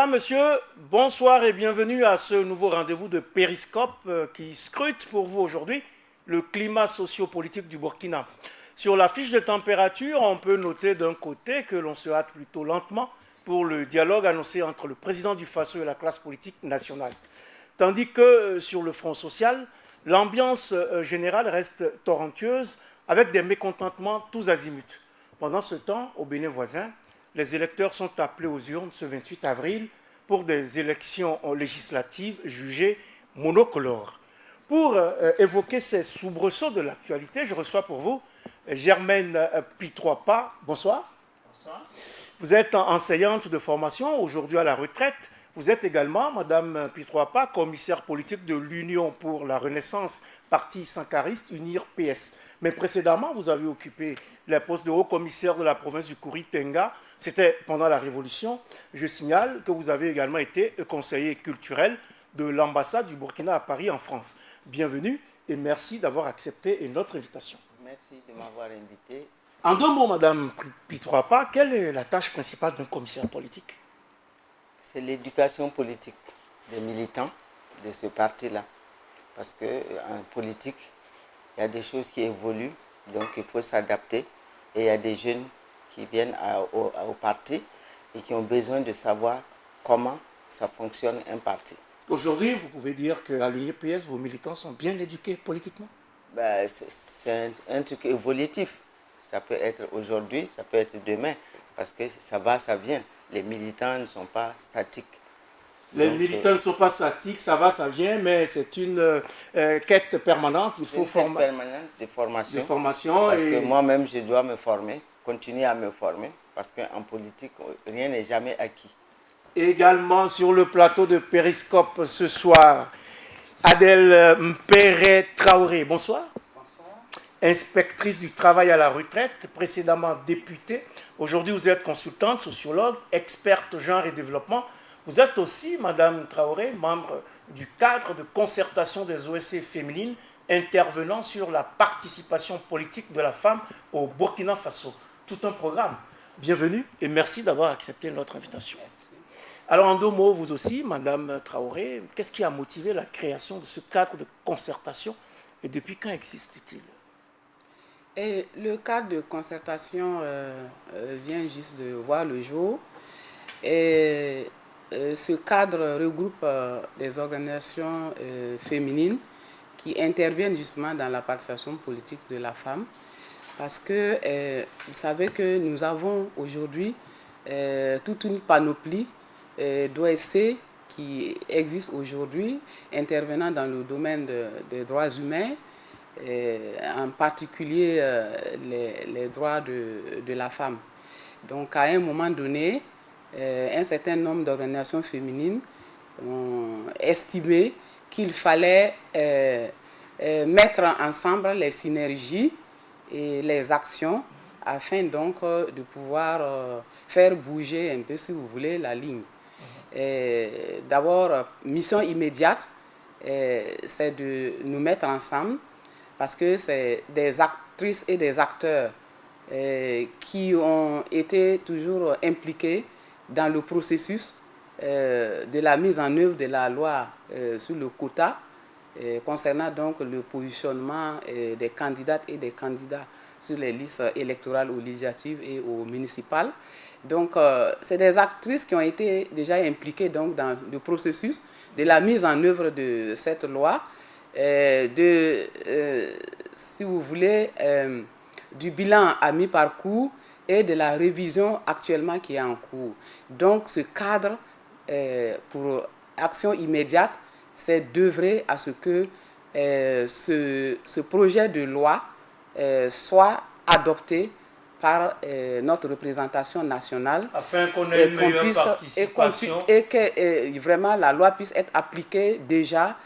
Mesdames, Messieurs, bonsoir et bienvenue à ce nouveau rendez-vous de Périscope qui scrute pour vous aujourd'hui le climat socio-politique du Burkina. Sur la fiche de température, on peut noter d'un côté que l'on se hâte plutôt lentement pour le dialogue annoncé entre le président du Faso et la classe politique nationale. Tandis que sur le front social, l'ambiance générale reste torrentueuse avec des mécontentements tous azimuts. Pendant ce temps, au Bénin voisin, les électeurs sont appelés aux urnes ce 28 avril pour des élections législatives jugées monocolores. Pour évoquer ces soubresauts de l'actualité, je reçois pour vous Germaine Pitroipa. Bonsoir. Bonsoir. Vous êtes enseignante de formation, aujourd'hui à la retraite. Vous êtes également, Madame Pitroipa, commissaire politique de l'Union pour la Renaissance, parti sankariste, UNIR PS. Mais précédemment, vous avez occupé les postes de haut-commissaire de la province du Kouri-Tenga. C'était pendant la Révolution. Je signale que vous avez également été conseiller culturel de l'ambassade du Burkina à Paris en France. Bienvenue et merci d'avoir accepté notre invitation. Merci de m'avoir invité. En deux mots, Madame Pitroipa, quelle est la tâche principale d'un commissaire politique? C'est l'éducation politique des militants de ce parti-là. Parce qu'en politique, il y a des choses qui évoluent, donc il faut s'adapter. Et il y a des jeunes qui viennent au parti et qui ont besoin de savoir comment ça fonctionne un parti. Aujourd'hui, vous pouvez dire qu'à l'UNIR-PS, vos militants sont bien éduqués politiquement? C'est un truc évolutif. Ça peut être aujourd'hui, ça peut être demain, parce que ça va, ça vient. Les militants ne sont pas statiques. Les militants ne sont pas statiques, ça va, ça vient, mais c'est une quête permanente. Il faut former. Permanente de formation. Parce que moi-même, je dois me former, continuer à me former, parce qu'en politique, rien n'est jamais acquis. Également sur le plateau de Périscope ce soir, Adèle Mpere Traoré. Bonsoir. Bonsoir. Inspectrice du travail à la retraite, précédemment députée. Aujourd'hui, vous êtes consultante, sociologue, experte genre et développement. Vous êtes aussi, Madame Traoré, membre du cadre de concertation des OSC féminines, intervenant sur la participation politique de la femme au Burkina Faso. Tout un programme. Bienvenue et merci d'avoir accepté notre invitation. Merci. Alors, en deux mots, vous aussi, Madame Traoré, qu'est-ce qui a motivé la création de ce cadre de concertation et depuis quand existe-t-il? Et le cadre de concertation vient juste de voir le jour. Et ce cadre regroupe des organisations féminines qui interviennent justement dans la participation politique de la femme. Parce que vous savez que nous avons aujourd'hui toute une panoplie d'OSC qui existe aujourd'hui, intervenant dans le domaine des droits humains, en particulier les droits de la femme. Donc à un moment donné, un certain nombre d'organisations féminines ont estimé qu'il fallait mettre ensemble les synergies et les actions afin donc de pouvoir faire bouger un peu, si vous voulez, la ligne. D'abord, mission immédiate, c'est de nous mettre ensemble parce que c'est des actrices et des acteurs qui ont été toujours impliqués dans le processus de la mise en œuvre de la loi sur le quota concernant donc le positionnement des candidates et des candidats sur les listes électorales aux législatives et aux municipales. Donc, c'est des actrices qui ont été déjà impliquées donc, dans le processus de la mise en œuvre de cette loi, si vous voulez, du bilan à mi-parcours et de la révision actuellement qui est en cours. Donc, ce cadre pour action immédiate, c'est d'œuvrer à ce que ce projet de loi soit adopté par notre représentation nationale afin qu'on ait une meilleure participation et que vraiment la loi puisse être appliquée déjà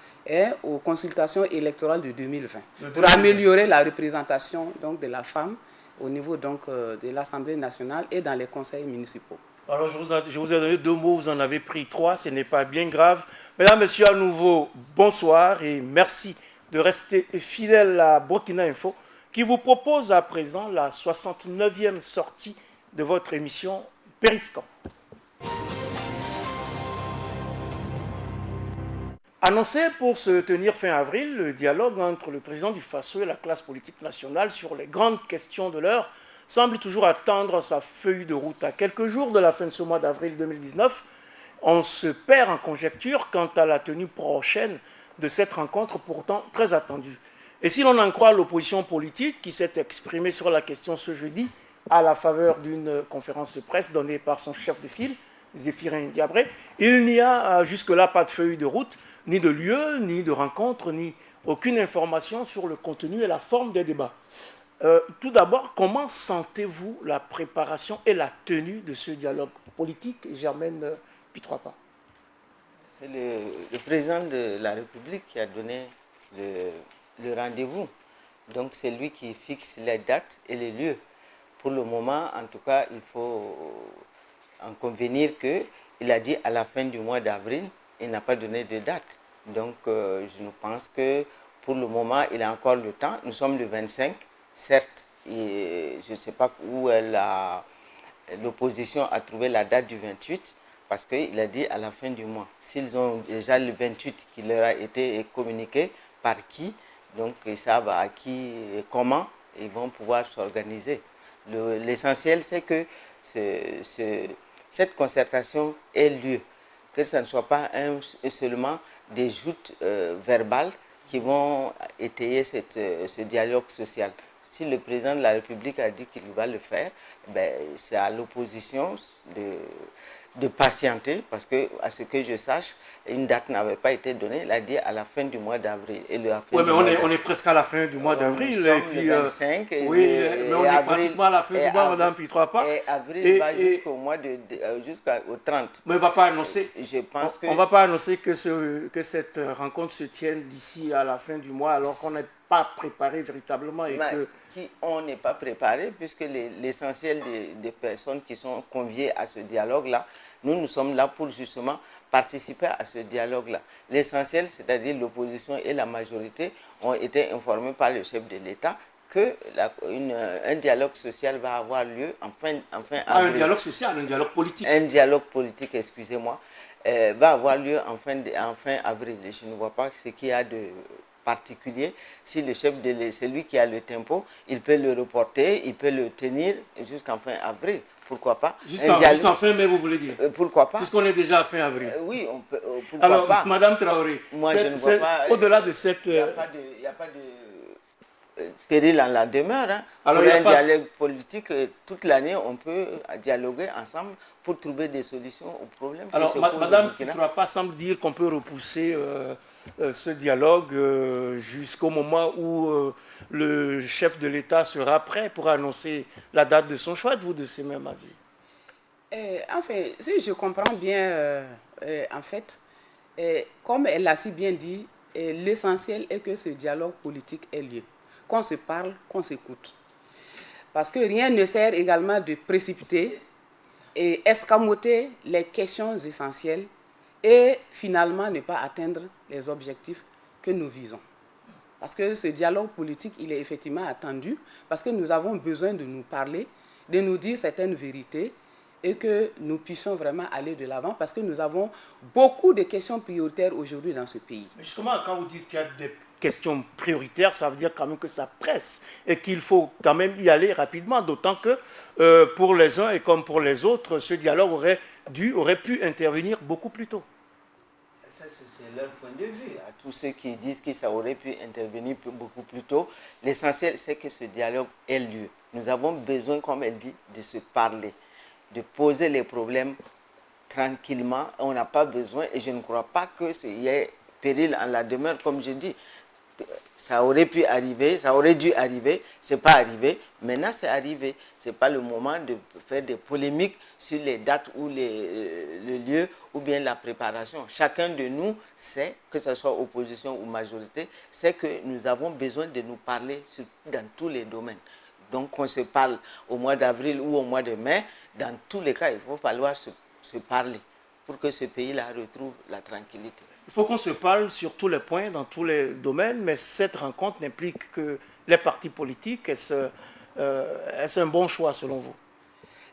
aux consultations électorales de 2020 pour améliorer la représentation donc, de la femme au niveau donc, de l'Assemblée nationale et dans les conseils municipaux. Alors, je vous ai donné 2 mots, vous en avez pris 3, ce n'est pas bien grave. Mesdames, Messieurs, à nouveau, bonsoir et merci de rester fidèles à Burkina Info, qui vous propose à présent la 69e sortie de votre émission Périscope. Annoncé pour se tenir fin avril, le dialogue entre le président du FASO et la classe politique nationale sur les grandes questions de l'heure semble toujours attendre sa feuille de route. À quelques jours de la fin de ce mois d'avril 2019, on se perd en conjecture quant à la tenue prochaine de cette rencontre pourtant très attendue. Et si l'on en croit l'opposition politique qui s'est exprimée sur la question ce jeudi à la faveur d'une conférence de presse donnée par son chef de file, Zéphirin Diabré, il n'y a jusque-là pas de feuille de route, ni de lieu, ni de rencontre, ni aucune information sur le contenu et la forme des débats. Tout d'abord, comment sentez-vous la préparation et la tenue de ce dialogue politique, Germaine Pitroipa? C'est le président de la République qui a donné le rendez-vous. Donc c'est lui qui fixe les dates et les lieux. Pour le moment, en tout cas, il faut en convenir qu'il a dit à la fin du mois d'avril, il n'a pas donné de date. Donc je pense que pour le moment, il a encore le temps. Nous sommes le 25, certes, et je ne sais pas où l'opposition a trouvé la date du 28, parce qu'il a dit à la fin du mois. S'ils ont déjà le 28 qui leur a été communiqué, par qui, donc ils savent à qui et comment ils vont pouvoir s'organiser. L'essentiel, c'est que cette concertation ait lieu, que ce ne soit pas seulement des joutes verbales qui vont étayer ce dialogue social. Si le président de la République a dit qu'il va le faire, ben, c'est à l'opposition de patienter, parce que, à ce que je sache, une date n'avait pas été donnée. Il a dit à la fin du mois d'avril. Oui, mais on est presque à la fin du mois d'avril. Et puis, le 25. Oui, mais on est pratiquement à la fin du mois, Madame Pitroipa. Et avril va jusqu'au 30. Mais on ne va pas annoncer. Je pense on va pas annoncer que cette rencontre se tienne d'ici à la fin du mois, alors qu'on n'est pas préparé véritablement. On n'est pas préparé, puisque l'essentiel des personnes qui sont conviées à ce dialogue-là, nous sommes là pour justement participer à ce dialogue-là. L'essentiel, c'est-à-dire l'opposition et la majorité, ont été informés par le chef de l'État qu'un dialoge social va avoir lieu en fin avril. Un dialogue social, un dialogue politique. Un dialogue politique, excusez-moi, va avoir lieu en fin avril. Et je ne vois pas ce qu'il y a de particulier. Si le chef de l'État, c'est lui qui a le tempo, il peut le reporter, il peut le tenir jusqu'en fin avril. Pourquoi pas? Jusqu'en fin mai, vous voulez dire? Pourquoi pas? Puisqu'on est déjà à fin avril. Oui, on peut. Pourquoi alors, pas? Madame Traoré, moi je ne vois pas. Au-delà de cette. Il n'y a pas de péril en la demeure. Hein. Alors, pour un dialogue politique, toute l'année, on peut dialoguer ensemble pour trouver des solutions aux problèmes. Alors, Madame Pitroipa semble dire qu'on peut repousser ce dialogue jusqu'au moment où le chef de l'État sera prêt pour annoncer la date de son choix. Êtes-vous de ce même avis? Enfin, si je comprends bien, en fait, comme elle l'a si bien dit, l'essentiel est que ce dialogue politique ait lieu. Qu'on se parle, qu'on s'écoute. Parce que rien ne sert également de précipiter et escamoter les questions essentielles et finalement ne pas atteindre les objectifs que nous visons. Parce que ce dialogue politique, il est effectivement attendu, parce que nous avons besoin de nous parler, de nous dire certaines vérités et que nous puissions vraiment aller de l'avant, parce que nous avons beaucoup de questions prioritaires aujourd'hui dans ce pays. Mais justement, quand vous dites qu'il y a des questions prioritaires, ça veut dire quand même que ça presse et qu'il faut quand même y aller rapidement, d'autant que pour les uns et comme pour les autres, ce dialogue aurait pu intervenir beaucoup plus tôt. Ça, c'est leur point de vue. À tous ceux qui disent que ça aurait pu intervenir beaucoup plus tôt, l'essentiel, c'est que ce dialogue ait lieu. Nous avons besoin, comme elle dit, de se parler, de poser les problèmes tranquillement. On n'a pas besoin, et je ne crois pas qu'il y ait péril en la demeure, comme je dis. Ça aurait pu arriver, ça aurait dû arriver, c'est pas arrivé. Maintenant, c'est arrivé. C'est pas le moment de faire des polémiques sur les dates ou le lieu ou bien la préparation. Chacun de nous sait, que ce soit opposition ou majorité, sait que nous avons besoin de nous parler dans tous les domaines. Donc, qu'on se parle au mois d'avril ou au mois de mai, dans tous les cas, il faut falloir se parler pour que ce pays-là retrouve la tranquillité. Il faut qu'on se parle sur tous les points, dans tous les domaines, mais cette rencontre n'implique que les partis politiques. Est-ce un bon choix selon vous?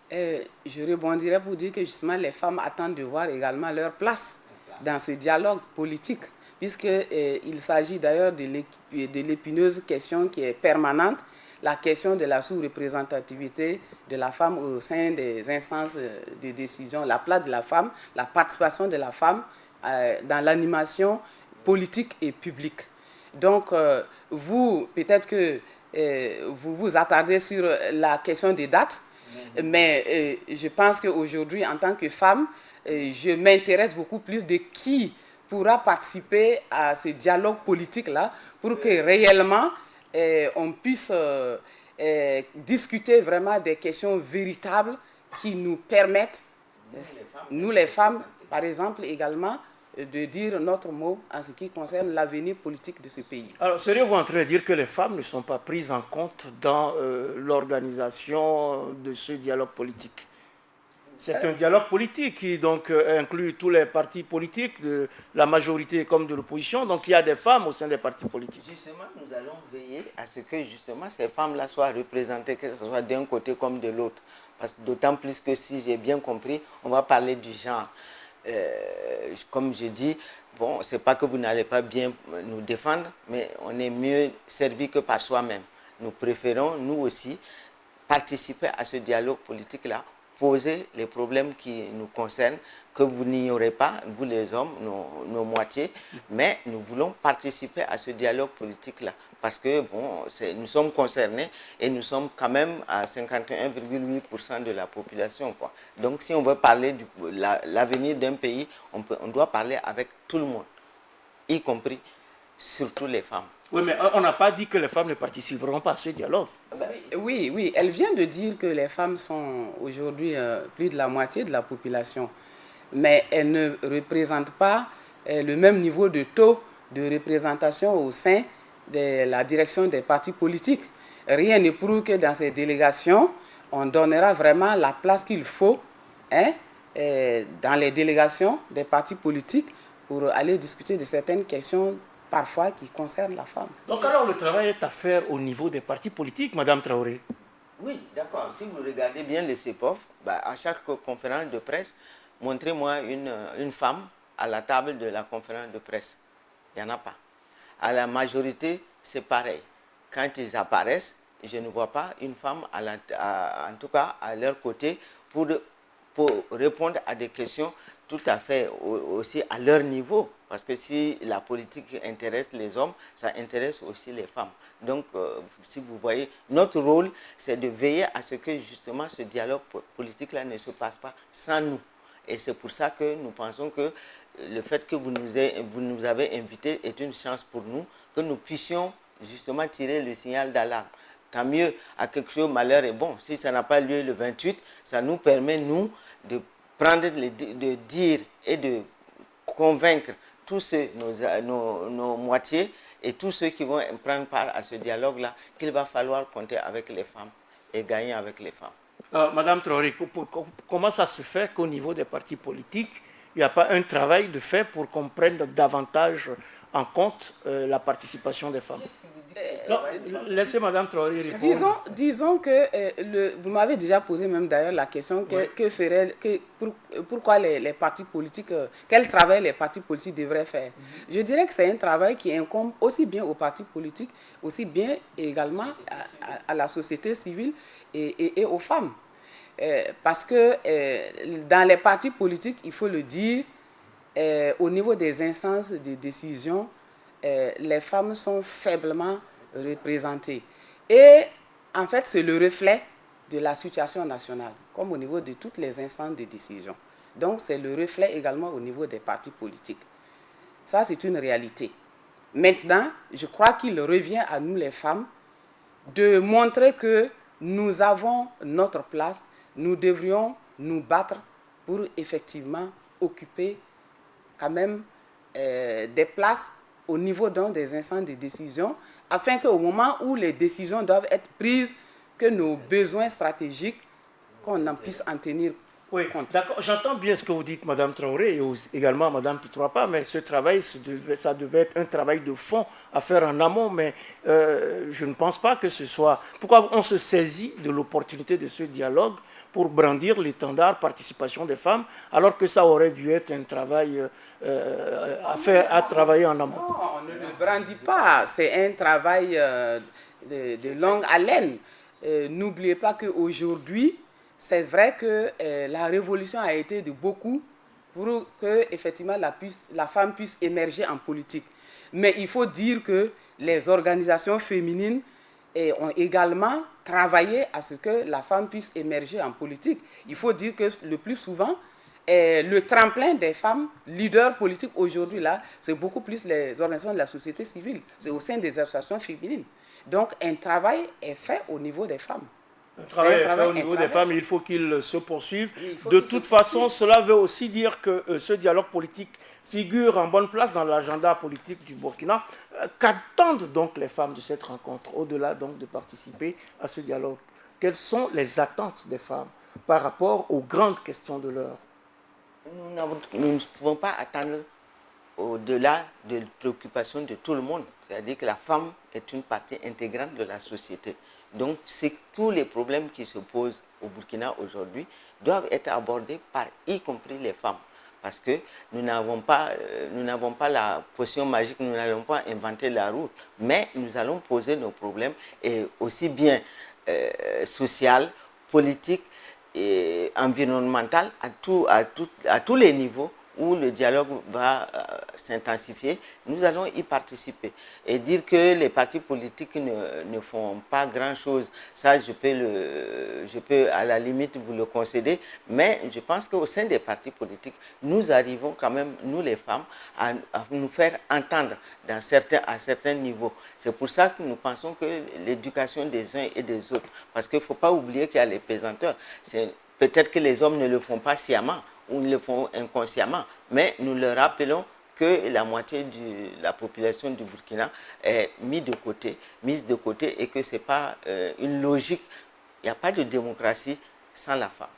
Je rebondirais pour dire que justement les femmes attendent de voir également leur place dans ce dialogue politique. puisqu'il s'agit d'ailleurs de l'épineuse question qui est permanente, la question de la sous-représentativité de la femme au sein des instances de décision, la place de la femme, la participation de la femme dans l'animation politique et publique. Donc, vous, peut-être que vous vous attardez sur la question des dates, mais je pense qu'aujourd'hui, en tant que femme, je m'intéresse beaucoup plus de qui pourra participer à ce dialogue politique-là pour que réellement on puisse discuter vraiment des questions véritables qui nous permettent, nous les femmes, par exemple, également, de dire notre mot en ce qui concerne l'avenir politique de ce pays. Alors, seriez-vous en train de dire que les femmes ne sont pas prises en compte dans l'organisation de ce dialogue politique? C'est un dialogue politique qui donc inclut tous les partis politiques, de la majorité comme de l'opposition. Donc il y a des femmes au sein des partis politiques. Justement, nous allons veiller à ce que justement ces femmes-là soient représentées, que ce soit d'un côté comme de l'autre. Parce que d'autant plus que si j'ai bien compris, on va parler du genre. Comme je dis, bon, c'est pas que vous n'allez pas bien nous défendre, mais on est mieux servi que par soi-même. Nous préférons, nous aussi, participer à ce dialogue politique-là, poser les problèmes qui nous concernent, que vous n'ignorez pas, vous les hommes, nos moitiés, mais nous voulons participer à ce dialogue politique-là, parce que bon, nous sommes concernés et nous sommes quand même à 51,8% de la population, quoi. Donc si on veut parler de l'avenir d'un pays, on doit parler avec tout le monde, y compris surtout les femmes. Oui, mais on n'a pas dit que les femmes ne participeront pas à ce dialogue. Oui, elle vient de dire que les femmes sont aujourd'hui plus de la moitié de la population, mais elles ne représentent pas le même niveau de taux de représentation au sein de la direction des partis politiques. Rien ne prouve que dans ces délégations, on donnera vraiment la place qu'il faut dans les délégations des partis politiques pour aller discuter de certaines questions parfois qui concernent la femme. Donc alors le travail est à faire au niveau des partis politiques, Madame Traoré? Oui, d'accord. Si vous regardez bien les CEPOF, à chaque conférence de presse, montrez-moi une femme à la table de la conférence de presse. Il n'y en a pas. À la majorité, c'est pareil. Quand ils apparaissent, je ne vois pas une femme, en tout cas à leur côté, pour répondre à des questions tout à fait aussi à leur niveau. Parce que si la politique intéresse les hommes, ça intéresse aussi les femmes. Donc, si vous voyez, notre rôle, c'est de veiller à ce que justement ce dialogue politique-là ne se passe pas sans nous. Et c'est pour ça que nous pensons que le fait que vous nous avez invités est une chance pour nous, que nous puissions justement tirer le signal d'alarme. Tant mieux, à quelque chose, malheur est bon. Si ça n'a pas lieu le 28, ça nous permet, nous, de prendre, de dire et de convaincre tous nos moitiés et tous ceux qui vont prendre part à ce dialogue-là qu'il va falloir compter avec les femmes et gagner avec les femmes. Madame Traoré, comment ça se fait qu'au niveau des partis politiques, il n'y a pas un travail de fait pour qu'on prenne davantage en compte la participation des femmes? Non, laissez Madame Traoré répondre. Disons que vous m'avez déjà posé même d'ailleurs la question pourquoi les partis politiques, quel travail les partis politiques devraient faire. Je dirais que c'est un travail qui incombe aussi bien aux partis politiques, aussi bien également à la société civile et aux femmes. Parce que dans les partis politiques, il faut le dire, au niveau des instances de décision, les femmes sont faiblement représentées. Et en fait, c'est le reflet de la situation nationale, comme au niveau de toutes les instances de décision. Donc, c'est le reflet également au niveau des partis politiques. Ça, c'est une réalité. Maintenant, je crois qu'il revient à nous, les femmes, de montrer que nous avons notre place, nous devrions nous battre pour effectivement occuper quand même des places au niveau donc des instances de décision, afin qu'au moment où les décisions doivent être prises, que nos besoins stratégiques, qu'on en puisse en tenir Oui, compte. d'accord. J'entends bien ce que vous dites, Madame Traoré, et également Madame Pitroapa, mais ce travail, ça devait être un travail de fond à faire en amont, mais je ne pense pas que ce soit... Pourquoi on se saisit de l'opportunité de ce dialogue pour brandir l'étendard participation des femmes, alors que ça aurait dû être un travail à travailler en amont? Non, on ne le brandit pas. C'est un travail de longue haleine. N'oubliez pas qu'aujourd'hui, c'est vrai que la révolution a été de beaucoup pour que effectivement la femme puisse émerger en politique. Mais il faut dire que les organisations féminines ont également travaillé à ce que la femme puisse émerger en politique. Il faut dire que le plus souvent, le tremplin des femmes leaders politiques aujourd'hui, là, c'est beaucoup plus les organisations de la société civile. C'est au sein des associations féminines. Donc, un travail est fait au niveau des femmes. Le travail est fait au niveau des femmes, il faut qu'il se poursuive. De toute façon, cela veut aussi dire que ce dialogue politique figure en bonne place dans l'agenda politique du Burkina. Qu'attendent donc les femmes de cette rencontre, au-delà donc de participer à ce dialogue? Quelles sont les attentes des femmes par rapport aux grandes questions de l'heure? Nous ne pouvons pas attendre au-delà de préoccupations de tout le monde. C'est-à-dire que la femme est une partie intégrante de la société. Donc, c'est tous les problèmes qui se posent au Burkina aujourd'hui doivent être abordés par y compris les femmes. Parce que nous n'avons pas la potion magique, nous n'allons pas inventer la route, mais nous allons poser nos problèmes, et aussi bien social, politique et environnemental à tous les niveaux où le dialogue va s'intensifier. Nous allons y participer. Et dire que les partis politiques ne font pas grand-chose, ça je peux à la limite vous le concéder, mais je pense qu'au sein des partis politiques, nous arrivons quand même, nous les femmes, à nous faire entendre à certains niveaux. C'est pour ça que nous pensons que l'éducation des uns et des autres, parce qu'il ne faut pas oublier qu'il y a les pesanteurs. Peut-être que les hommes ne le font pas sciemment, ou le font inconsciemment, mais nous leur rappelons que la moitié de la population du Burkina est mise de côté et que ce n'est pas une logique. Il n'y a pas de démocratie sans la femme.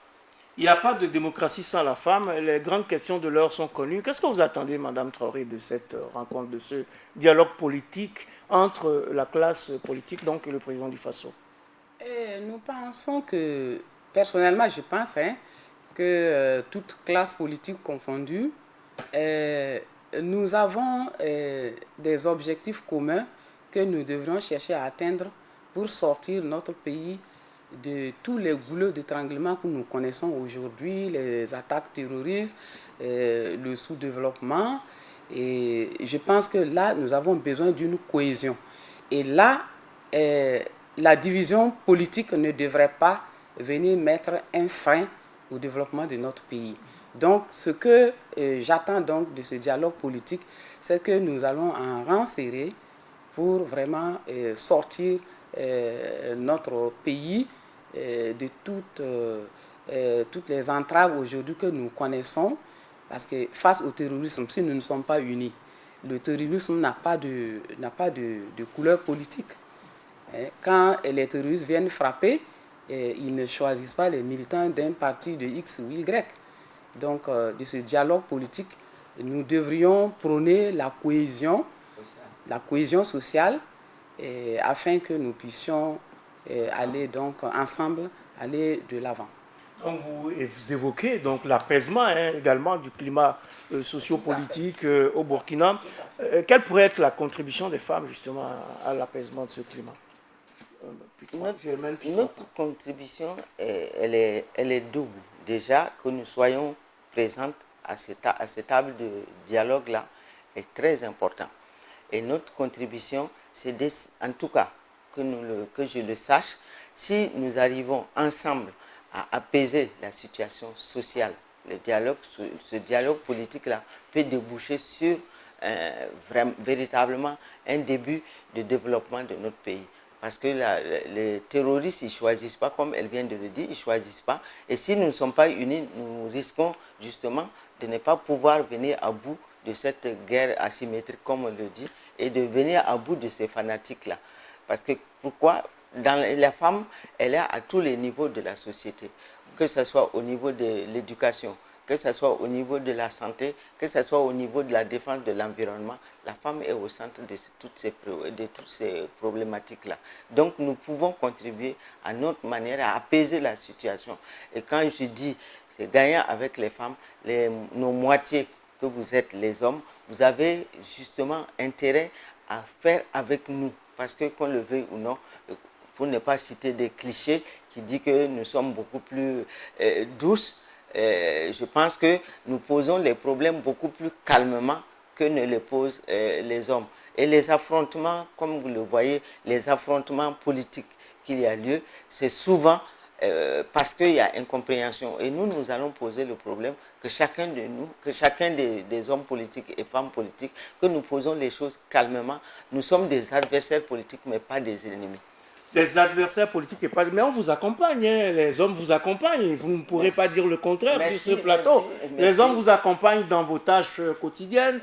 Il n'y a pas de démocratie sans la femme. Les grandes questions de l'heure sont connues. Qu'est-ce que vous attendez, Madame Traoré, de cette rencontre, de ce dialogue politique entre la classe politique donc, et le président du Faso? Nous pensons que, personnellement, je pense que toute classe politique confondue, nous avons des objectifs communs que nous devrions chercher à atteindre pour sortir notre pays de tous les goulots d'étranglement que nous connaissons aujourd'hui, les attaques terroristes, le sous-développement. Et je pense que là, nous avons besoin d'une cohésion. Et là, la division politique ne devrait pas venir mettre un frein au développement de notre pays. Donc, ce que j'attends donc de ce dialogue politique, c'est que nous allons en rang serré pour vraiment sortir notre pays de toutes les entraves aujourd'hui que nous connaissons. Parce que face au terrorisme, si nous ne sommes pas unis, le terrorisme n'a pas de couleur politique. Quand les terroristes viennent frapper, ils ne choisissent pas les militants d'un parti de X ou Y. Donc, de ce dialogue politique, nous devrions prôner la cohésion sociale afin que nous puissions aller donc ensemble, aller de l'avant. Donc vous évoquez donc l'apaisement également du climat sociopolitique au Burkina. Quelle pourrait être la contribution des femmes justement à l'apaisement de ce climat? Notre contribution, elle est double. Déjà, que nous soyons présentes à cette table de dialogue-là est très important. Et notre contribution, c'est en tout cas, que je le sache, si nous arrivons ensemble à apaiser la situation sociale, ce dialogue politique-là peut déboucher sur véritablement un début de développement de notre pays. Parce que les terroristes, ils ne choisissent pas, comme elle vient de le dire, ils ne choisissent pas. Et si nous ne sommes pas unis, nous risquons justement de ne pas pouvoir venir à bout de cette guerre asymétrique, comme on le dit, et de venir à bout de ces fanatiques-là. Parce que pourquoi? La femme, elle est à tous les niveaux de la société. que ce soit au niveau de l'éducation, que ce soit au niveau de la santé, que ce soit au niveau de la défense de l'environnement, la femme est au centre de toutes ces problématiques-là. Donc nous pouvons contribuer à notre manière à apaiser la situation. Et quand je dis c'est gagnant avec les femmes, nos moitiés que vous êtes les hommes, vous avez justement intérêt à faire avec nous. Parce que qu'on le veuille ou non, pour ne pas citer des clichés qui disent que nous sommes beaucoup plus douces, je pense que nous posons les problèmes beaucoup plus calmement que ne les posent les hommes. Et les affrontements, comme vous le voyez, les affrontements politiques qu'il y a lieu, c'est souvent parce qu'il y a incompréhension. Et nous allons poser le problème que chacun de nous, que chacun des hommes politiques et femmes politiques, que nous posons les choses calmement. Nous sommes des adversaires politiques, mais pas des ennemis. Des adversaires politiques et pas... Mais on vous accompagne, hein. Les hommes vous accompagnent. Vous ne pourrez pas dire le contraire sur ce plateau. Les hommes vous accompagnent dans vos tâches quotidiennes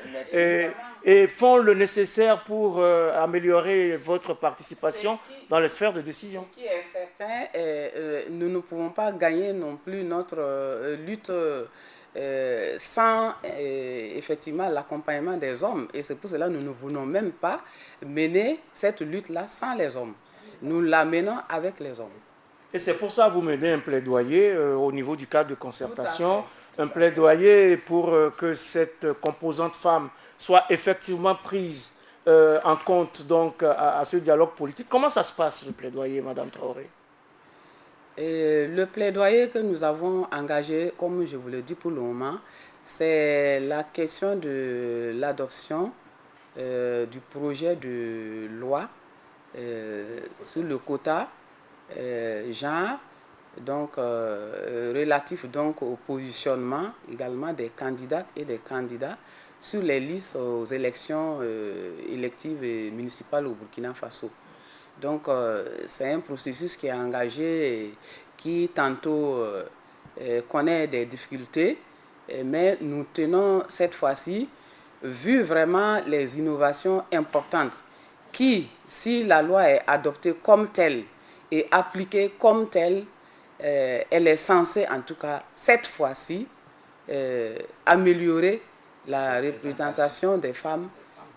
et font le nécessaire pour améliorer votre participation dans les sphères de décision. Ce qui est certain, nous ne pouvons pas gagner non plus notre lutte sans effectivement l'accompagnement des hommes. Et c'est pour cela que nous ne voulons même pas mener cette lutte-là sans les hommes. Nous la menons avec les hommes. Et c'est pour ça que vous menez un plaidoyer au niveau du cadre de concertation, un plaidoyer pour que cette composante femme soit effectivement prise en compte donc, à ce dialogue politique. Comment ça se passe, le plaidoyer, Madame Traoré? Le plaidoyer que nous avons engagé, comme je vous le dis pour le moment, c'est la question de l'adoption du projet de loi sur le quota genre, donc relatif donc au positionnement également des candidates et des candidats sur les listes aux élections électives et municipales au Burkina Faso. Donc c'est un processus qui est engagé et qui tantôt connaît des difficultés, mais nous tenons cette fois-ci, vu vraiment les innovations importantes qui, si la loi est adoptée comme telle et appliquée comme telle, elle est censée, en tout cas cette fois-ci, améliorer la représentation des femmes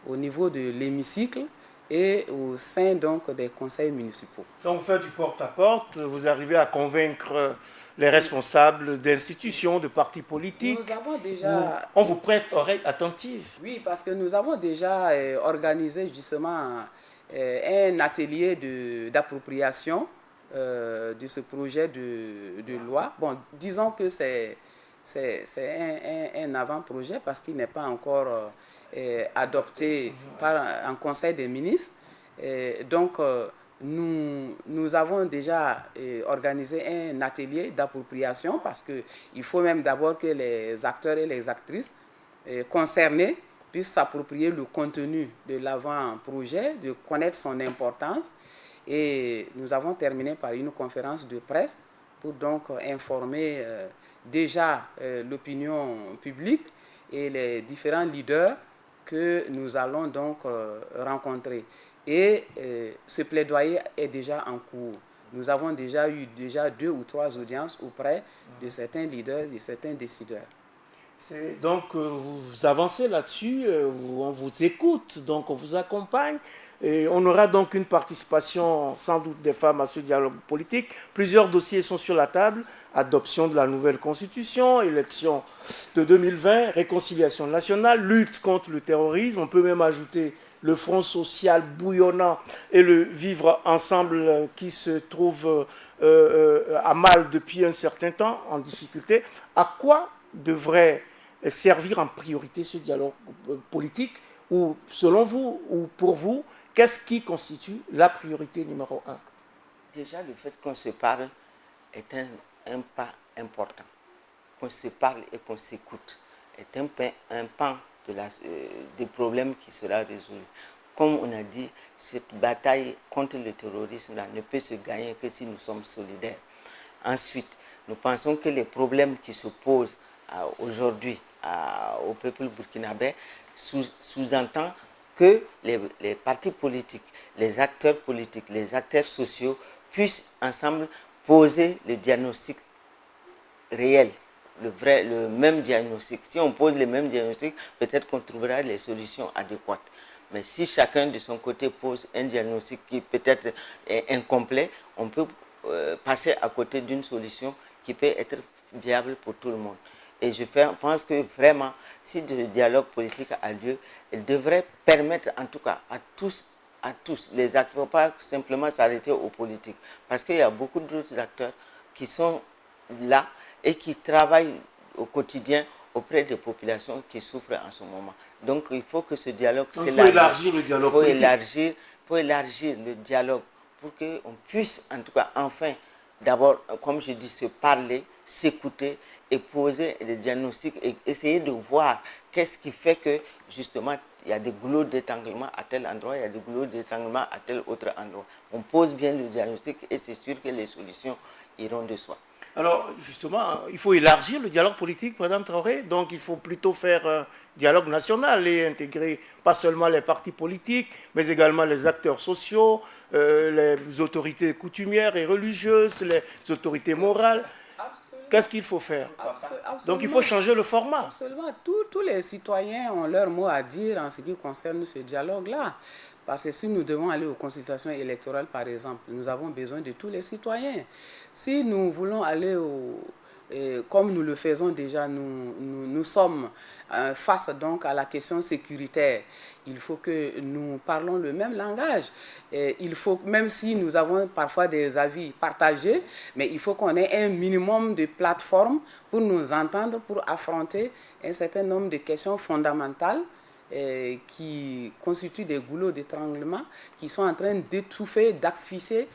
au niveau de l'hémicycle et au sein donc des conseils municipaux. Donc vous faites du porte-à-porte, vous arrivez à convaincre les responsables d'institutions, de partis politiques. Nous avons déjà... On vous prête oreille attentive. Oui, parce que nous avons déjà organisé justement un atelier d'appropriation de ce projet de loi. Bon, disons que c'est un avant-projet parce qu'il n'est pas encore adopté en Conseil des ministres. Donc, nous avons déjà organisé un atelier d'appropriation parce qu'il faut même d'abord que les acteurs et les actrices concernés puissent s'approprier le contenu de l'avant-projet, de connaître son importance. Et nous avons terminé par une conférence de presse pour donc informer déjà l'opinion publique et les différents leaders que nous allons donc rencontrer. Et ce plaidoyer est déjà en cours. Nous avons déjà eu 2 ou 3 audiences auprès de certains leaders, de certains décideurs. Donc vous avancez là-dessus, on vous écoute, donc on vous accompagne. Et on aura donc une participation sans doute des femmes à ce dialogue politique. Plusieurs dossiers sont sur la table. Adoption de la nouvelle constitution, élection de 2020, réconciliation nationale, lutte contre le terrorisme. On peut même ajouter le front social bouillonnant et le vivre ensemble qui se trouve à mal depuis un certain temps, en difficulté. À quoi devrait servir en priorité ce dialogue politique, ou selon vous, ou pour vous, qu'est-ce qui constitue la priorité numéro 1? Déjà, le fait qu'on se parle est un pas important. Qu'on se parle et qu'on s'écoute est un pan des problèmes qui sera résolu. Comme on a dit, cette bataille contre le terrorisme ne peut se gagner que si nous sommes solidaires. Ensuite, nous pensons que les problèmes qui se posent aujourd'hui au peuple burkinabé sous-entend que les partis politiques, les acteurs politiques, les acteurs sociaux puissent ensemble poser le diagnostic réel, le même diagnostic. Si on pose le même diagnostic, peut-être qu'on trouvera les solutions adéquates. Mais si chacun de son côté pose un diagnostic qui peut-être est incomplet, on peut passer à côté d'une solution qui peut être viable pour tout le monde. Et je pense que vraiment, si le dialogue politique a lieu, il devrait permettre en tout cas à tous les acteurs, il ne faut pas simplement s'arrêter aux politiques. Parce qu'il y a beaucoup d'autres acteurs qui sont là et qui travaillent au quotidien auprès des populations qui souffrent en ce moment. Donc il faut que ce dialogue s'élargisse. Il faut élargir le dialogue politique. Il faut élargir le dialogue pour qu'on puisse en tout cas enfin, d'abord, comme je dis, se parler, s'écouter et poser des diagnostics et essayer de voir qu'est-ce qui fait que justement il y a des goulots d'étranglement à tel endroit, il y a des goulots d'étranglement à tel autre endroit. On pose bien le diagnostic et c'est sûr que les solutions iront de soi. Alors, justement, il faut élargir le dialogue politique, Madame Traoré. Donc, il faut plutôt faire un dialogue national et intégrer pas seulement les partis politiques, mais également les acteurs sociaux, les autorités coutumières et religieuses, les autorités morales. Qu'est-ce qu'il faut faire? Donc, il faut changer le format. Absolument. Tous les citoyens ont leur mot à dire en ce qui concerne ce dialogue-là. Parce que si nous devons aller aux consultations électorales, par exemple, nous avons besoin de tous les citoyens. Si nous voulons aller comme nous le faisons déjà, nous sommes face donc à la question sécuritaire. Il faut que nous parlons le même langage. Il faut, même si nous avons parfois des avis partagés, mais il faut qu'on ait un minimum de plateformes pour nous entendre, pour affronter un certain nombre de questions fondamentales qui constituent des goulots d'étranglement qui sont en train d'étouffer, d'asphyxier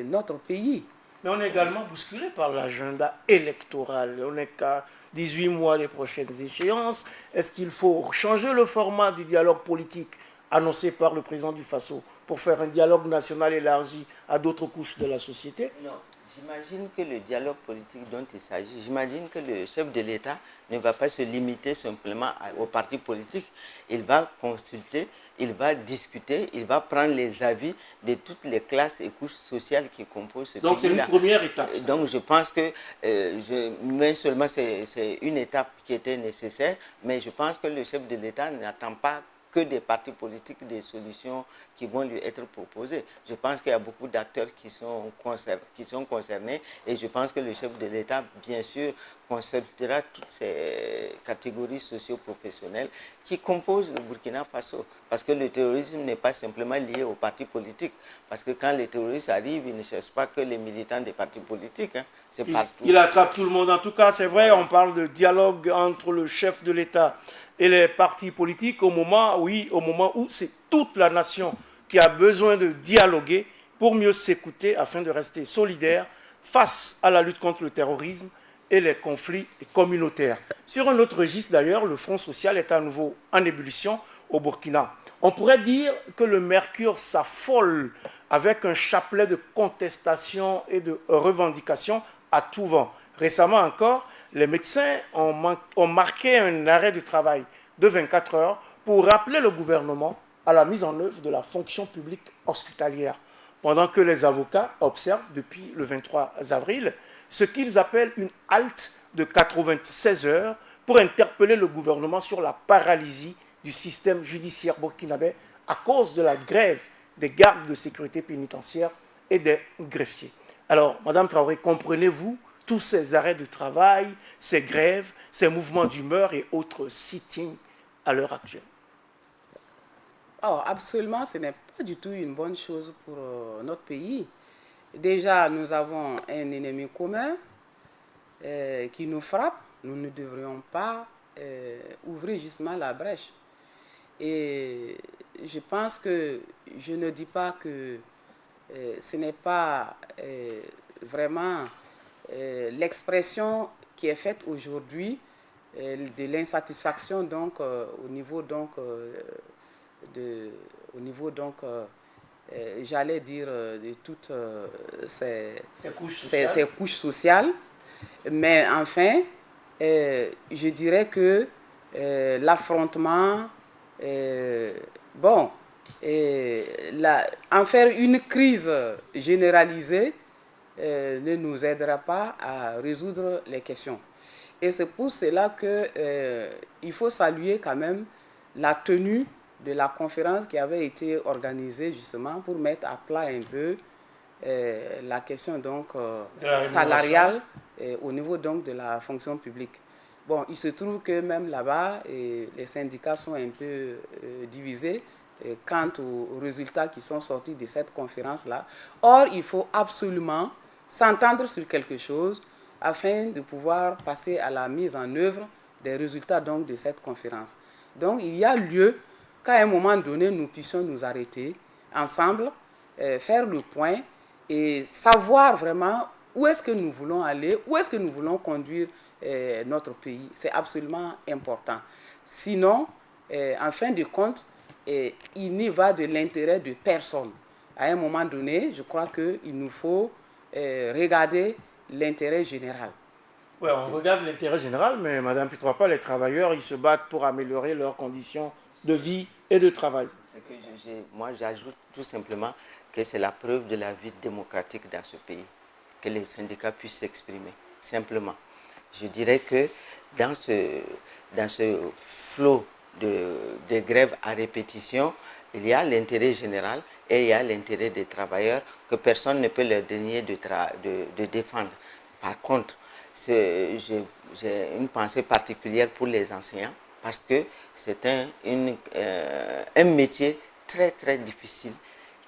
notre pays. Mais on est également bousculé par l'agenda électoral. On n'est qu'à 18 mois des prochaines échéances. Est-ce qu'il faut changer le format du dialogue politique annoncé par le président du Faso pour faire un dialogue national élargi à d'autres couches de la société? Non, j'imagine que le dialogue politique dont il s'agit, j'imagine que le chef de l'État ne va pas se limiter simplement aux partis politiques. Il va consulter, il va discuter, il va prendre les avis de toutes les classes et couches sociales qui composent ce pays-là. Donc c'est une première étape. Donc je pense que, mais seulement c'est une étape qui était nécessaire, mais je pense que le chef de l'État n'attend pas que des partis politiques, des solutions qui vont lui être proposées. Je pense qu'il y a beaucoup d'acteurs qui sont concernés et je pense que le chef de l'État, bien sûr, consultera toutes ces catégories socio-professionnelles qui composent le Burkina Faso. Parce que le terrorisme n'est pas simplement lié aux partis politiques. Parce que quand les terroristes arrivent, ils ne cherchent pas que les militants des partis politiques. Hein. C'est partout. Il attrape tout le monde. En tout cas, c'est vrai, on parle de dialogue entre le chef de l'État et les partis politiques au moment où c'est toute la nation qui a besoin de dialoguer pour mieux s'écouter afin de rester solidaire face à la lutte contre le terrorisme et les conflits communautaires. Sur un autre registre d'ailleurs, le Front social est à nouveau en ébullition au Burkina. On pourrait dire que le mercure s'affole avec un chapelet de contestations et de revendications à tout vent. Récemment encore, les médecins ont marqué un arrêt de travail de 24 heures pour rappeler le gouvernement à la mise en œuvre de la fonction publique hospitalière, pendant que les avocats observent depuis le 23 avril ce qu'ils appellent une halte de 96 heures pour interpeller le gouvernement sur la paralysie du système judiciaire burkinabé à cause de la grève des gardes de sécurité pénitentiaire et des greffiers. Alors, Madame Traoré, comprenez-vous tous ces arrêts de travail, ces grèves, ces mouvements d'humeur et autres sittings à l'heure actuelle? Oh, absolument, ce n'est pas du tout une bonne chose pour notre pays. Déjà, nous avons un ennemi commun qui nous frappe. Nous ne devrions pas ouvrir justement la brèche. Et je pense que je ne dis pas que ce n'est pas vraiment l'expression qui est faite aujourd'hui de l'insatisfaction donc au niveau donc j'allais dire de toutes ces couches sociales, mais enfin je dirais que l'affrontement en faire une crise généralisée ne nous aidera pas à résoudre les questions. Et c'est pour cela qu'il faut saluer quand même la tenue de la conférence qui avait été organisée justement pour mettre à plat un peu la question donc, salariale au niveau donc, de la fonction publique. Bon, il se trouve que même là-bas, les syndicats sont un peu divisés quant aux résultats qui sont sortis de cette conférence-là. Or, il faut absolument s'entendre sur quelque chose afin de pouvoir passer à la mise en œuvre des résultats donc, de cette conférence. Donc, il y a lieu qu'à un moment donné, nous puissions nous arrêter ensemble, faire le point et savoir vraiment où est-ce que nous voulons aller, où est-ce que nous voulons conduire notre pays. C'est absolument important. Sinon, en fin de compte, il n'y va de l'intérêt de personne. À un moment donné, je crois qu'il nous faut regarder l'intérêt général. Oui, on regarde l'intérêt général, mais Madame Pitropa, les travailleurs, ils se battent pour améliorer leurs conditions de vie et de travail. Moi, j'ajoute tout simplement que c'est la preuve de la vie démocratique dans ce pays, que les syndicats puissent s'exprimer, simplement. Je dirais que dans ce flot de grèves à répétition, il y a l'intérêt général et il y a l'intérêt des travailleurs que personne ne peut leur dénier de défendre. Par contre, j'ai une pensée particulière pour les enseignants parce que c'est un métier très très difficile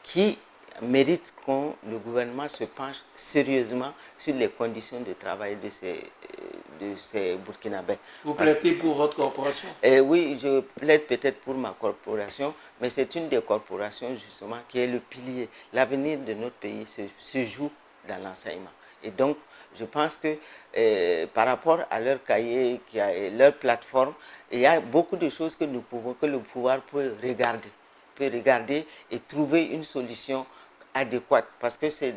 qui mérite que le gouvernement se penche sérieusement sur les conditions de travail de ces Burkinabés. Vous plaidez pour votre corporation? Oui, je plaide peut-être pour ma corporation, mais c'est une des corporations justement qui est le pilier. L'avenir de notre pays se joue dans l'enseignement. Et donc, je pense que par rapport à leur cahier, leur plateforme, il y a beaucoup de choses que le pouvoir peut regarder et trouver une solution adéquate, parce que c'est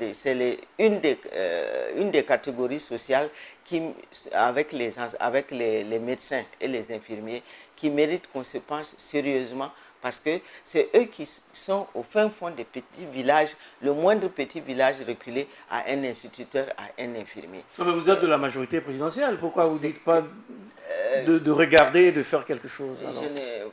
une des catégories sociales avec les médecins et les infirmiers qui méritent qu'on se penche sérieusement, parce que c'est eux qui sont au fin fond des petits villages, le moindre petit village reculé à un instituteur, à un infirmier. Mais vous êtes de la majorité présidentielle, pourquoi vous ne dites pas de regarder et de faire quelque chose?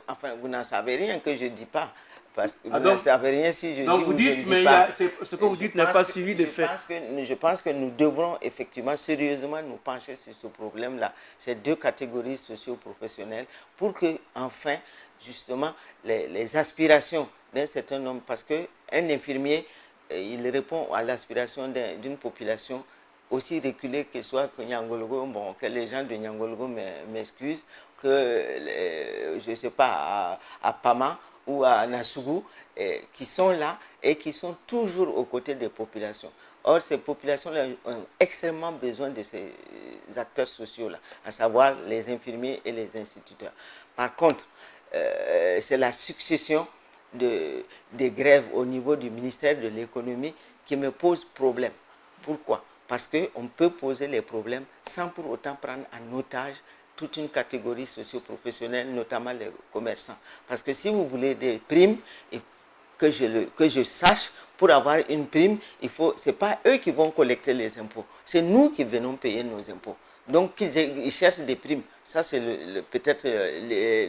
Enfin, vous n'en savez rien que je ne dis pas. Parce que vous ne savez rien si je dis vous dites, je ne dis mais pas. Ce que vous dites n'est pas suivi de fait. Je pense que nous devrons effectivement sérieusement nous pencher sur ce problème-là, ces deux catégories socio-professionnelles, pour que enfin, justement, les aspirations d'un certain nombre, parce qu'un infirmier, il répond à l'aspiration d'une population aussi reculée que soit que Nyangologo, bon, que les gens de Nyangologo m'excusent, que, je ne sais pas, à Pama, ou à Nasugu, qui sont là et qui sont toujours aux côtés des populations. Or, ces populations-là ont extrêmement besoin de ces acteurs sociaux-là, à savoir les infirmiers et les instituteurs. Par contre, c'est la succession des grèves au niveau du ministère de l'économie qui me pose problème. Pourquoi? Parce qu'on peut poser les problèmes sans pour autant prendre en otage toute une catégorie socio-professionnelle, notamment les commerçants. Parce que si vous voulez des primes, que je sache, pour avoir une prime, ce n'est pas eux qui vont collecter les impôts, c'est nous qui venons payer nos impôts. Donc ils cherchent des primes, ça c'est peut-être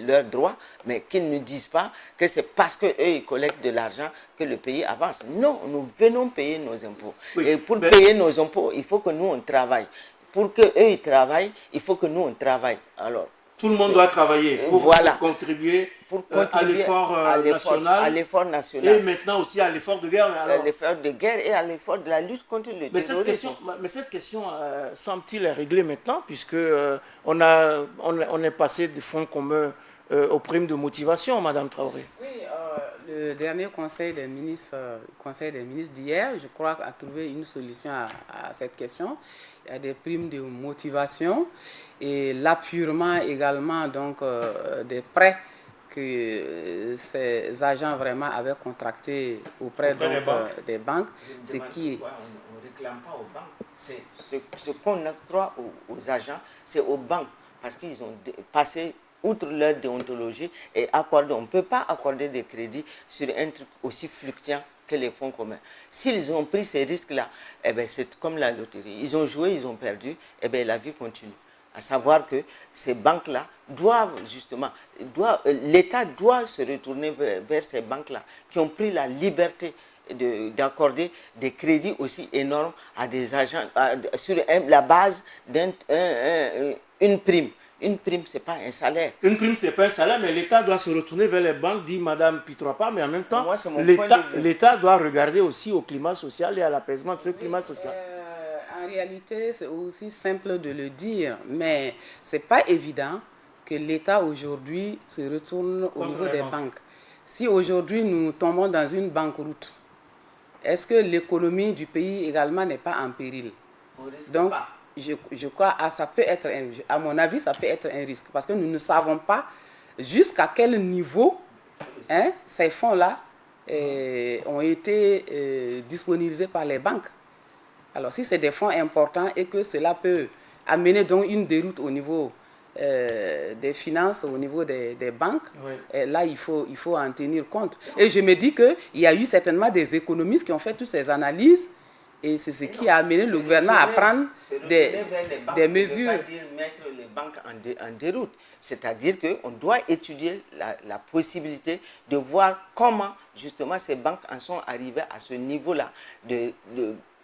leur droit, mais qu'ils ne disent pas que c'est parce qu'eux ils collectent de l'argent que le pays avance. Non, nous venons payer nos impôts. Oui, et pour payer nos impôts, il faut que nous on travaille. Pour qu'eux ils travaillent, il faut que nous on travaille. Alors, tout le monde doit travailler pour contribuer à l'effort national et maintenant aussi à l'effort de guerre. À l'effort de guerre et à l'effort de la lutte contre le terrorisme. Mais cette question semble-t-il est réglée maintenant, puisque on est passé des fonds communs aux primes de motivation, Madame Traoré. Oui, le dernier conseil des ministres d'hier, je crois, a trouvé une solution à cette question. Il y a des primes de motivation et l'appurement également donc, des prêts que ces agents vraiment avaient contractés auprès des banques. On ne réclame pas aux banques. Ce qu'on octroie aux agents, c'est aux banques, parce qu'ils ont passé outre leur déontologie et on ne peut pas accorder des crédits sur un truc aussi fluctuant que les fonds communs. S'ils ont pris ces risques-là, eh bien, c'est comme la loterie. Ils ont joué, ils ont perdu, eh bien, la vie continue. À savoir que ces banques-là doivent justement, l'État doit se retourner vers ces banques-là qui ont pris la liberté d'accorder des crédits aussi énormes à des agents sur la base d'une prime. Une prime, ce n'est pas un salaire. Une prime, ce n'est pas un salaire, mais l'État doit se retourner vers les banques, dit Mme Pitropa, mais en même temps, l'État doit regarder aussi au climat social et à l'apaisement de ce climat social. En réalité, c'est aussi simple de le dire, mais ce n'est pas évident que l'État aujourd'hui se retourne au niveau des banques. Si aujourd'hui nous tombons dans une banqueroute, est-ce que l'économie du pays également n'est pas en péril? Donc, je crois que ça peut être, à mon avis, ça peut être un risque. Parce que nous ne savons pas jusqu'à quel niveau ces fonds-là ont été disponibilisés par les banques. Alors, si c'est des fonds importants et que cela peut amener donc une déroute au niveau des finances, au niveau des banques, là, il faut en tenir compte. Et je me dis qu'il y a eu certainement des économistes qui ont fait toutes ces analyses et c'est ce qui a amené le gouvernement à prendre des mesures. Ça ne veut pas dire mettre les banques en déroute. C'est-à-dire qu'on doit étudier la possibilité de voir comment justement ces banques en sont arrivées à ce niveau-là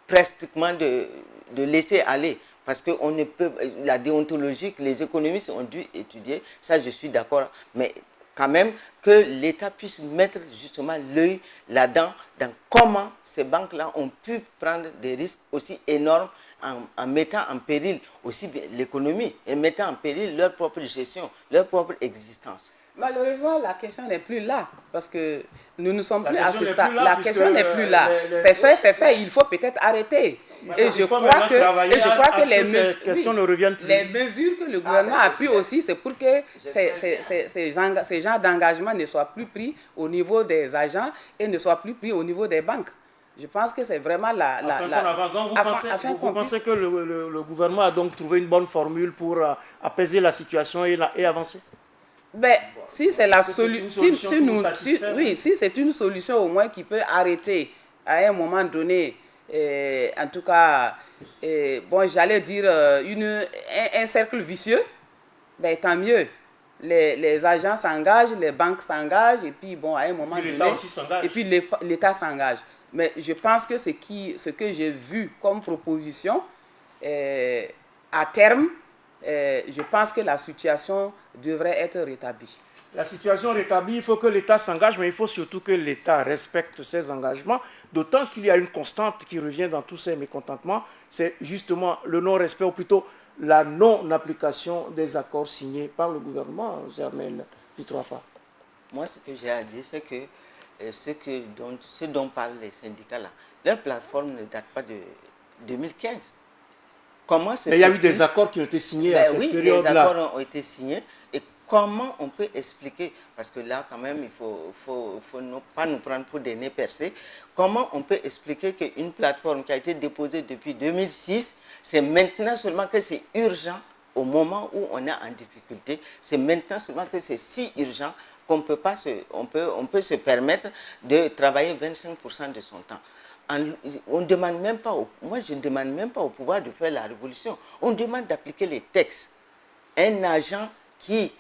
pratiquement de laisser aller. Parce que on ne peut, la déontologie que les économistes ont dû étudier, ça je suis d'accord, mais quand même que l'État puisse mettre justement l'œil là-dedans, dans comment ces banques-là ont pu prendre des risques aussi énormes en mettant en péril aussi l'économie et mettant en péril leur propre gestion, leur propre existence. Malheureusement, la question n'est plus là, parce que nous ne sommes plus à ce stade. La question n'est plus là. C'est fait, il faut peut-être arrêter. Et je crois que les mesures que le gouvernement a prises aussi, c'est pour que ces genres d'engagement ne soient plus pris au niveau des agents et ne soient plus pris au niveau des banques. Je pense que c'est vraiment Vous pensez que le gouvernement a donc trouvé une bonne formule pour apaiser la situation et avancer? Ben, si c'est la solution, si c'est une solution au moins qui peut arrêter à un moment donné, en tout cas, bon, j'allais dire un cercle vicieux, ben, tant mieux. Les agents s'engagent, les banques s'engagent, et puis bon, à un moment donné, l'État aussi s'engage. Et puis l'État s'engage. Mais je pense que ce que j'ai vu comme proposition, à terme, je pense que la situation devrait être rétablie. La situation rétablie, il faut que l'État s'engage, mais il faut surtout que l'État respecte ses engagements, d'autant qu'il y a une constante qui revient dans tous ces mécontentements, c'est justement le non-respect, ou plutôt la non-application des accords signés par le gouvernement, Germaine Pitropa. Moi, ce que j'ai à dire, c'est que ce dont parlent les syndicats là, leur plateforme ne date pas de 2015. Mais il y a eu des accords qui ont été signés à cette période-là. Les accords ont été signés. Et comment on peut expliquer, parce que là quand même il faut pas nous prendre pour des nez percés, comment on peut expliquer qu'une plateforme qui a été déposée depuis 2006, c'est maintenant seulement que c'est urgent au moment où on est en difficulté, c'est maintenant seulement que c'est si urgent qu'on peut pas on peut se permettre de travailler 25% de son temps. On demande même pas, moi je ne demande même pas au pouvoir de faire la révolution, on demande d'appliquer les textes. Un agent qui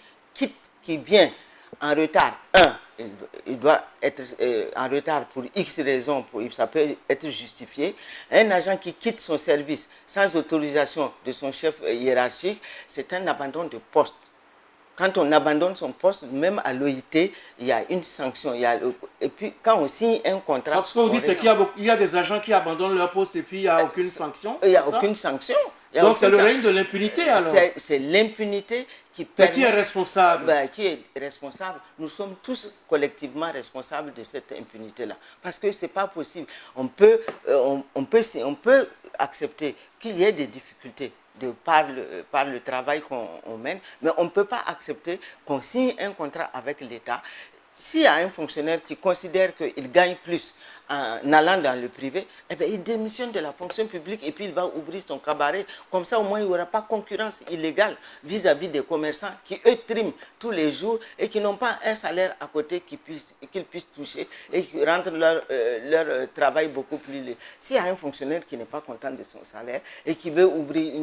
vient en retard, il doit être en retard pour X raisons, ça peut être justifié. Un agent qui quitte son service sans autorisation de son chef hiérarchique, c'est un abandon de poste. Quand on abandonne son poste, même à l'OIT, il y a une sanction. Et puis, quand on signe un contrat... Ce qu'on dit, c'est qu'il y a des agents qui abandonnent leur poste et puis il n'y a aucune sanction. Il n'y a aucune sanction. Donc, c'est le règne de l'impunité, alors. C'est l'impunité qui permet... Mais qui est responsable? Qui est responsable? Nous sommes tous collectivement responsables de cette impunité-là. Parce que ce n'est pas possible. On peut accepter qu'il y ait des difficultés par le travail qu'on mène, mais on ne peut pas accepter qu'on signe un contrat avec l'État s'il y a un fonctionnaire qui considère qu'il gagne plus en allant dans le privé, eh bien, il démissionne de la fonction publique et puis il va ouvrir son cabaret. Comme ça, au moins, il n'y aura pas concurrence illégale vis-à-vis des commerçants qui, eux, triment tous les jours et qui n'ont pas un salaire à côté qu'ils puissent toucher et qui rendent leur travail beaucoup plus laid. S'il y a un fonctionnaire qui n'est pas content de son salaire et qui veut ouvrir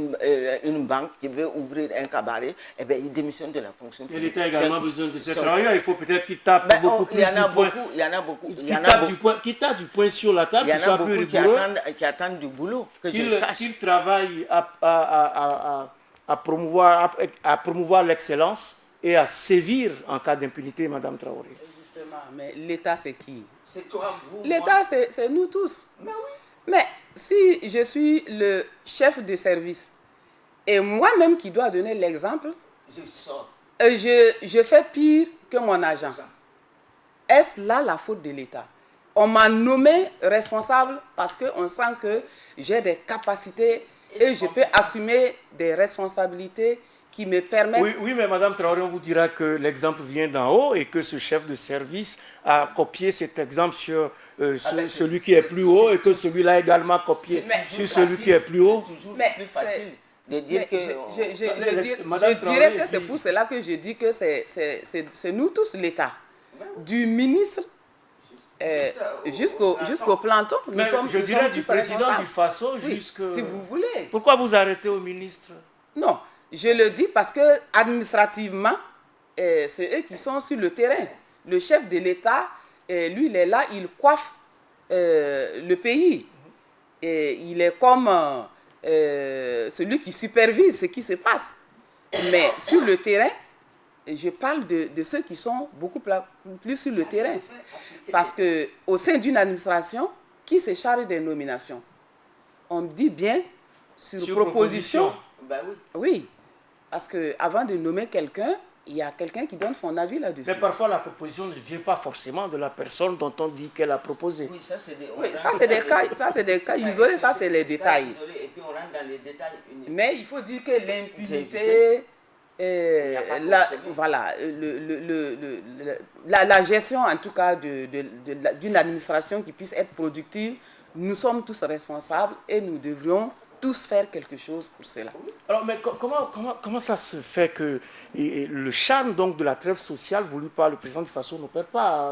une banque, qui veut ouvrir un cabaret, eh bien, il démissionne de la fonction publique. Et l'État a également besoin de ces travailleurs. Il faut peut-être qu'il tape beaucoup plus du poing. Il y en a beaucoup. Qui tape du poing sur la table, il y en a beaucoup qui attendent du boulot, que je sache. Qu'il travaille à promouvoir l'excellence et à sévir en cas d'impunité, Madame Traoré. Justement, mais l'État, c'est qui? C'est toi, vous. L'État, c'est nous tous. Mais oui. Mais si je suis le chef de service et moi-même qui dois donner l'exemple, Je sors. Je fais pire que mon agent. Est-ce là la faute de l'État? On m'a nommé responsable parce qu'on sent que j'ai des capacités et je peux assumer des responsabilités qui me permettent... Oui, mais Madame Traoré, on vous dira que l'exemple vient d'en haut et que ce chef de service a copié cet exemple sur celui qui est plus haut et que celui-là a également copié sur celui qui est plus haut. C'est toujours plus facile de dire que... Je dirais que c'est pour cela que je dis que c'est nous tous l'État. Du ministre jusqu'au planton, nous sommes je dirais du président du FASO jusqu'au... Si vous voulez. Pourquoi vous arrêtez au ministre? Non, je le dis parce que administrativement, c'est eux qui sont sur le terrain. Le chef de l'État, lui, il est là, il coiffe le pays. Et il est comme celui qui supervise ce qui se passe. Mais sur le terrain, je parle de ceux qui sont beaucoup plus sur le terrain. Parce qu'au sein d'une administration, qui se charge des nominations? On dit bien sur proposition. Ben oui. Oui, parce qu'avant de nommer quelqu'un, il y a quelqu'un qui donne son avis là-dessus. Mais parfois, la proposition ne vient pas forcément de la personne dont on dit qu'elle a proposé. Oui, ça c'est des cas isolés, ça c'est les détails. Et puis on rentre dans les détails. Mais il faut dire que l'impunité, la gestion en tout cas d'une administration qui puisse être productive, nous sommes tous responsables et nous devrions tous faire quelque chose pour cela. Alors, mais comment ça se fait que le charme donc de la trêve sociale voulue par le président du FASO n'opère pas?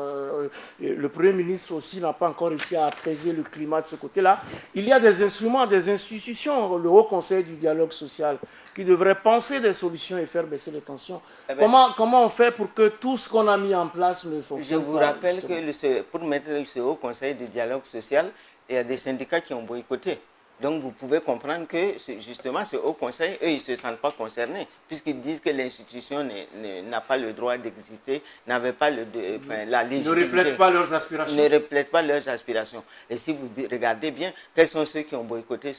Le Premier ministre aussi n'a pas encore réussi à apaiser le climat de ce côté-là. Il y a des instruments, des institutions, le Haut Conseil du dialogue social, qui devrait penser des solutions et faire baisser les tensions. Comment on fait pour que tout ce qu'on a mis en place ne fonctionne pas? Je vous rappelle que pour mettre ce Haut Conseil du dialogue social, il y a des syndicats qui ont boycotté. Donc, vous pouvez comprendre que, justement, ce Haut Conseil, eux, ils ne se sentent pas concernés, puisqu'ils disent que l'institution n'a pas le droit d'exister, n'avait pas la légitimité. Ne reflète pas leurs aspirations. Ne reflète pas leurs aspirations. Et si vous regardez bien, quels sont ceux qui ont boycotté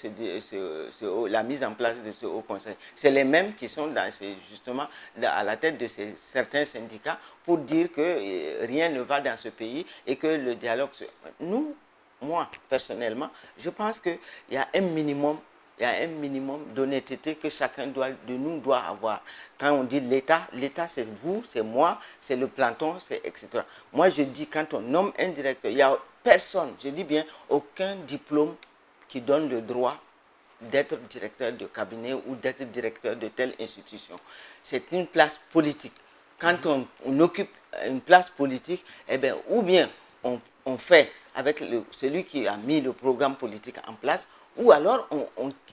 la mise en place de ce Haut Conseil? C'est les mêmes qui sont justement à la tête de certains syndicats pour dire que rien ne va dans ce pays et que le dialogue... Moi, personnellement, je pense qu'il y a un minimum d'honnêteté que chacun de nous doit avoir. Quand on dit l'État, l'État c'est vous, c'est moi, c'est le planton, c'est etc. Moi, je dis quand on nomme un directeur, il n'y a personne, je dis bien aucun diplôme qui donne le droit d'être directeur de cabinet ou d'être directeur de telle institution. C'est une place politique. Quand on occupe une place politique, eh bien, ou bien on fait avec celui qui a mis le programme politique en place, ou alors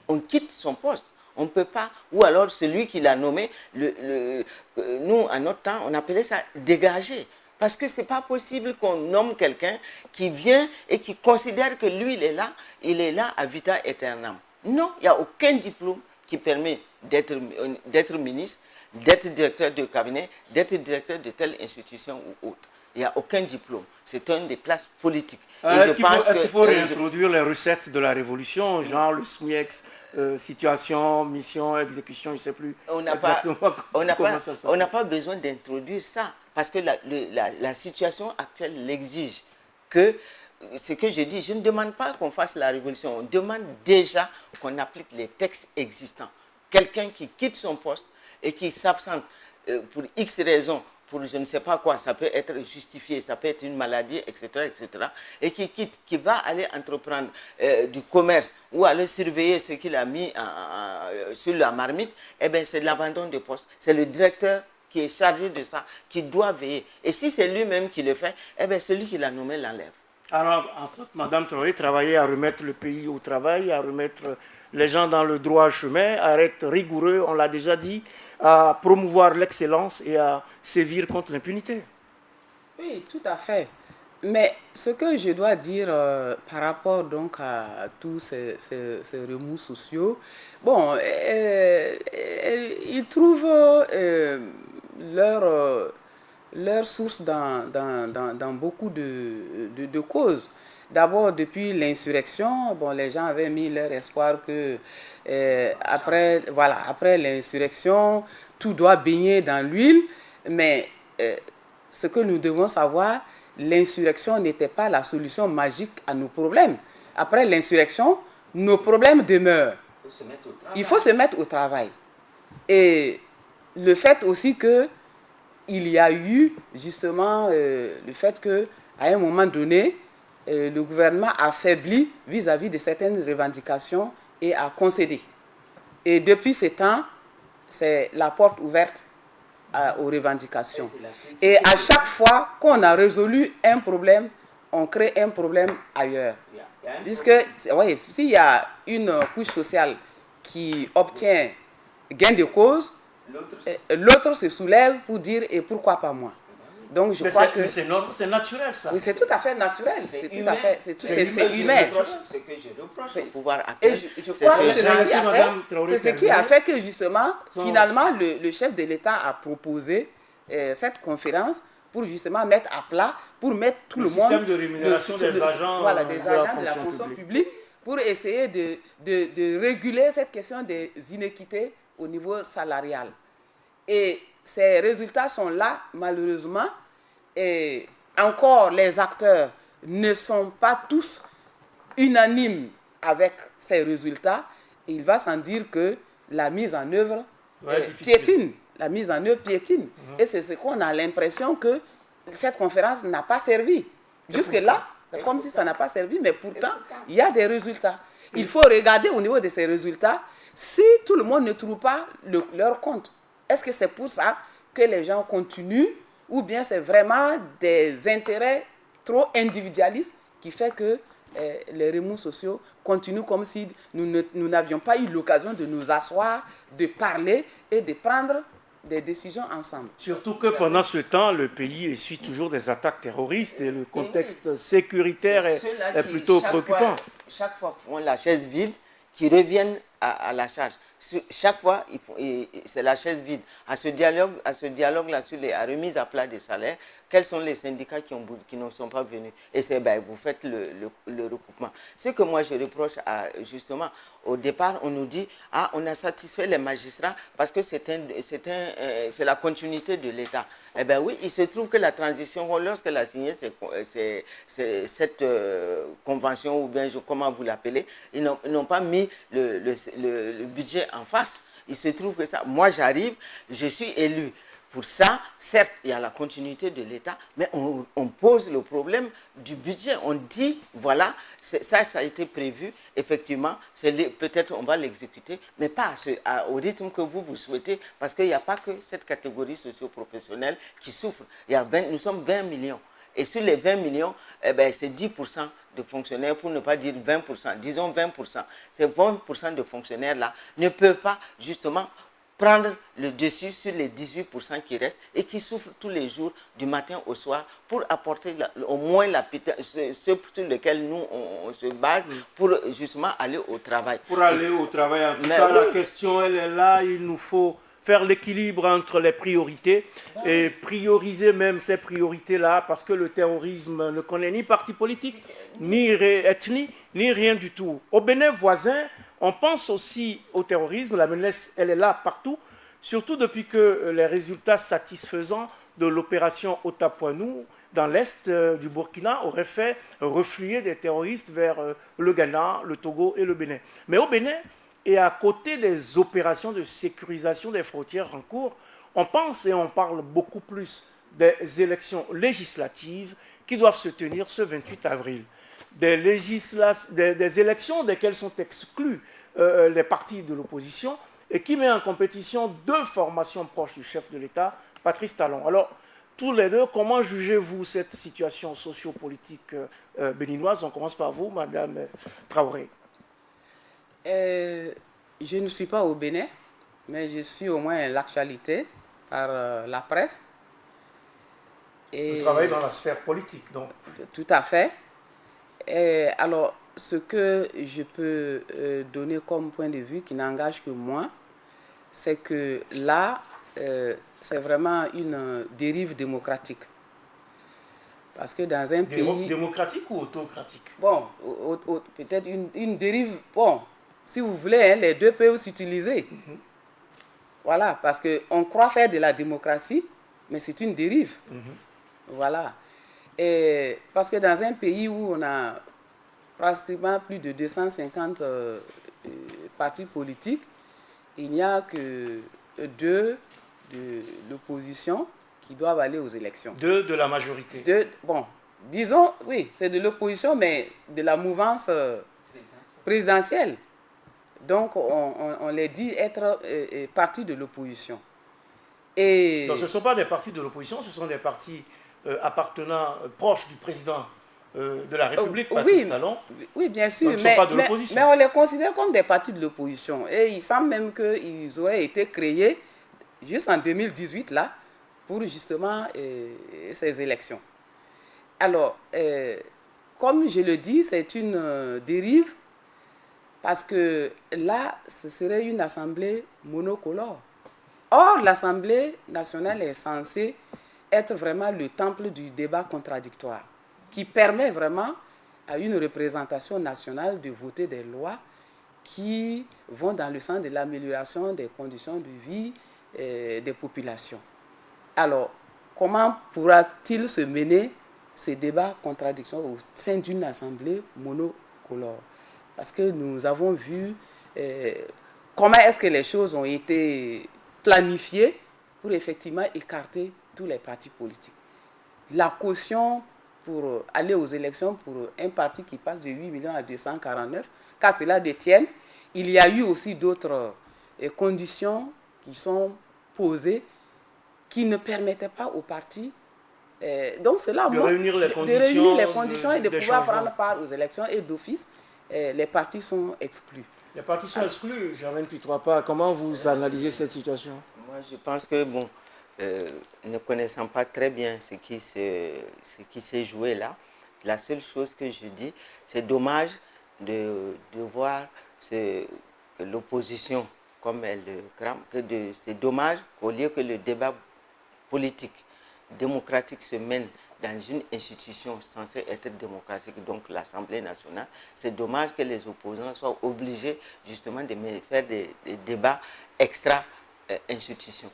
on quitte son poste. On ne peut pas, ou alors celui qui l'a nommé, nous, à notre temps, on appelait ça dégager. Parce que ce n'est pas possible qu'on nomme quelqu'un qui vient et qui considère que lui, il est là à vita aeternam. Non, il n'y a aucun diplôme qui permet d'être ministre, d'être directeur de cabinet, d'être directeur de telle institution ou autre. Il n'y a aucun diplôme. C'est une des places politiques. Est-ce qu'il faut réintroduire les recettes de la Révolution, genre le SMIEX, situation, mission, exécution, je ne sais plus exactement comment ça s'appelle. On n'a pas besoin d'introduire ça, parce que la situation actuelle l'exige. Ce que je dis, je ne demande pas qu'on fasse la révolution, on demande déjà qu'on applique les textes existants. Quelqu'un qui quitte son poste et qui s'absente pour X raisons, pour je ne sais pas quoi, ça peut être justifié, ça peut être une maladie, etc., et qui quitte, qui va aller entreprendre du commerce ou aller surveiller ce qu'il a mis sur la marmite, eh bien c'est l'abandon de poste. C'est le directeur qui est chargé de ça, qui doit veiller. Et si c'est lui-même qui le fait, eh bien celui qui l'a nommé l'enlève. Alors, en sorte, Mme Traoré travaillait à remettre le pays au travail, à remettre les gens dans le droit chemin, à être rigoureux, on l'a déjà dit, à promouvoir l'excellence et à sévir contre l'impunité. Oui, tout à fait. Mais ce que je dois dire par rapport donc à tous ces remous sociaux, bon, ils trouvent leur source dans beaucoup de causes. D'abord, depuis l'insurrection, bon, les gens avaient mis leur espoir que après l'insurrection, tout doit baigner dans l'huile. Mais ce que nous devons savoir, l'insurrection n'était pas la solution magique à nos problèmes. Après l'insurrection, nos problèmes demeurent. Il faut se mettre au travail. Et le fait aussi que il y a eu justement le fait qu'à un moment donné, le gouvernement affaibli vis-à-vis de certaines revendications et a concédé. Et depuis ce temps, c'est la porte ouverte aux revendications. Et à chaque fois qu'on a résolu un problème, on crée un problème ailleurs. Puisque, oui, s'il y a une couche sociale qui obtient gain de cause, l'autre se soulève pour dire et pourquoi pas moi. Donc je crois que c'est naturel ça. Oui, c'est tout à fait naturel. C'est humain. C'est humain. Ce que je reproche au pouvoir actuel. Et je crois que c'est ce qui a fait que justement, finalement, le chef de l'État a proposé cette conférence pour justement mettre à plat, pour mettre tout le monde... système de rémunération des agents, des agents de la fonction publique, pour essayer de réguler cette question des inéquités au niveau salarial. Et ces résultats sont là, malheureusement, et encore les acteurs ne sont pas tous unanimes avec ces résultats. Et il va sans dire que la mise en œuvre piétine. La mise en œuvre piétine. Et c'est ce qu'on a l'impression que cette conférence n'a pas servi. Jusque-là, c'est comme si ça n'a pas servi, mais pourtant, il y a des résultats. Il faut regarder au niveau de ces résultats si tout le monde ne trouve pas leur compte. Est-ce que c'est pour ça que les gens continuent ou bien c'est vraiment des intérêts trop individualistes qui fait que les remous sociaux continuent comme si nous n'avions pas eu l'occasion de nous asseoir, de parler et de prendre des décisions ensemble. Surtout que pendant ce temps, le pays essuie toujours des attaques terroristes et le contexte sécuritaire est plutôt préoccupant. Chaque fois, font la chaise vide qui reviennent à la charge. Chaque fois, c'est la chaise vide. À ce dialogue-là sur la remise à plat des salaires, quels sont les syndicats qui ne sont pas venus? Et c'est vous faites le recoupement. Ce que moi je reproche justement, au départ, on nous dit on a satisfait les magistrats parce que c'est la continuité de l'État. Eh bien oui, il se trouve que la transition, lorsqu'elle a signé cette convention, ou bien comment vous l'appelez, ils n'ont pas mis le budget en face. Il se trouve que ça, moi j'arrive, je suis élu. Pour ça, certes, il y a la continuité de l'État, mais on pose le problème du budget. On dit, voilà, ça a été prévu, effectivement, peut-être on va l'exécuter, mais pas au rythme que vous souhaitez, parce qu'il n'y a pas que cette catégorie socio-professionnelle qui souffre. Nous sommes 20 millions. Et sur les 20 millions, c'est 10% de fonctionnaires, pour ne pas dire 20%, disons 20%. Ces 20% de fonctionnaires-là ne peuvent pas, justement, prendre le dessus sur les 18% qui restent et qui souffrent tous les jours du matin au soir pour apporter au moins ce sur lequel nous on se base pour justement aller au travail. Pour aller au travail, en tout cas, la question elle est là, il nous faut faire l'équilibre entre les priorités et prioriser même ces priorités-là parce que le terrorisme ne connaît ni parti politique, ni ethnie, ni rien du tout. Au Bénin voisin, on pense aussi au terrorisme, la menace, elle est là partout, surtout depuis que les résultats satisfaisants de l'opération Otapoinou dans l'est du Burkina auraient fait refluer des terroristes vers le Ghana, le Togo et le Bénin. Mais au Bénin, et à côté des opérations de sécurisation des frontières en cours, on pense et on parle beaucoup plus des élections législatives qui doivent se tenir ce 28 avril. Des élections desquelles sont exclus les partis de l'opposition et qui met en compétition deux formations proches du chef de l'État, Patrice Talon. Alors, tous les deux, comment jugez-vous cette situation sociopolitique béninoise? On commence par vous, Madame Traoré. Je ne suis pas au Bénin, mais je suis au moins l'actualité par la presse. Vous travaillez dans la sphère politique, donc. Tout à fait. Alors, ce que je peux donner comme point de vue qui n'engage que moi, c'est que là, c'est vraiment une dérive démocratique. Parce que dans un pays... Démocratique ou autocratique? Bon, peut-être une dérive... Bon, si vous voulez, hein, les deux peuvent s'utiliser. Voilà, parce qu'on croit faire de la démocratie, mais c'est une dérive. Voilà. Et parce que dans un pays où on a pratiquement plus de 250 partis politiques, il n'y a que deux de l'opposition qui doivent aller aux élections. Deux de la majorité. Bon, disons, oui, c'est de l'opposition, mais de la mouvance présidentielle. Donc, on les dit être partis de l'opposition. Et... Donc, ce ne sont pas des partis de l'opposition, ce sont des partis appartenant proches du président de la République, Patrice Talon. Oui, bien sûr, mais on les considère comme des partis de l'opposition. Et il semble même qu'ils auraient été créés juste en 2018, là, pour justement ces élections. Alors, comme je le dis, c'est une dérive, parce que là, ce serait une assemblée monocolore. Or, l'Assemblée nationale est censée être vraiment le temple du débat contradictoire, qui permet vraiment à une représentation nationale de voter des lois qui vont dans le sens de l'amélioration des conditions de vie des populations. Alors, comment pourra-t-il se mener ces débats contradictoires au sein d'une assemblée monocolore? Parce que nous avons vu comment est-ce que les choses ont été planifiées pour effectivement écarter tous les partis politiques. La caution pour aller aux élections pour un parti qui passe de 8 millions à 249, qu'à cela détienne, il y a eu aussi d'autres conditions qui sont posées qui ne permettaient pas aux partis donc cela de réunir les conditions et de pouvoir prendre part aux élections, et d'office, les partis sont exclus. Les partis sont exclus, Germaine Pitroapa. Comment vous analysez cette situation? Moi, je pense que, bon, ne connaissant pas très bien ce qui s'est joué là, la seule chose que je dis, c'est dommage de voir que l'opposition, comme elle crame, c'est dommage qu'au lieu que le débat politique, démocratique se mène dans une institution censée être démocratique, donc l'Assemblée nationale, c'est dommage que les opposants soient obligés justement de faire des débats extra-institutions.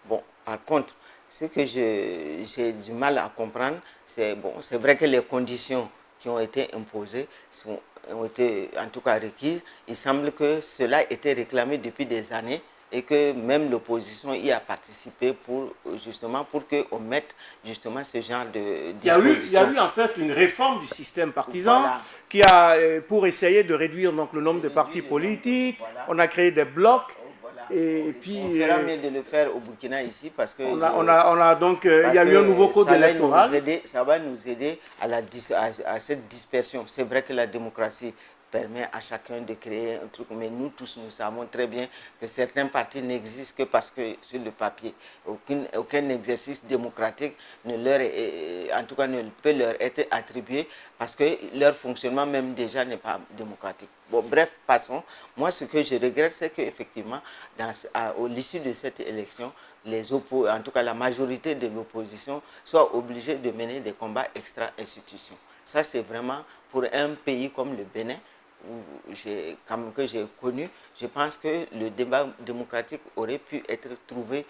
Bon, par contre, ce que j'ai du mal à comprendre, c'est vrai que les conditions qui ont été imposées ont été en tout cas requises. Il semble que cela a été réclamé depuis des années et que même l'opposition y a participé pour qu'on mette justement ce genre de dispositions. Il y a eu en fait une réforme du système partisan, voilà, qui a, pour essayer de réduire donc, le nombre de partis politiques, voilà. On a créé des blocs. Voilà. Et puis, on fera mieux de le faire au Burkina ici parce que on a donc il y a eu un nouveau code électoral. Ça va nous aider à cette dispersion. C'est vrai que la démocratie permet à chacun de créer un truc, mais nous tous nous savons très bien que certains partis n'existent que parce que sur le papier, aucun exercice démocratique en tout cas ne peut leur être attribué parce que leur fonctionnement même déjà n'est pas démocratique. Bon, bref, passons. Moi, ce que je regrette, c'est qu'effectivement, à l'issue de cette élection, en tout cas la majorité de l'opposition soit obligée de mener des combats extra-institutions. Ça, c'est vraiment pour un pays comme le Bénin, que j'ai connu, je pense que le débat démocratique aurait pu être trouvé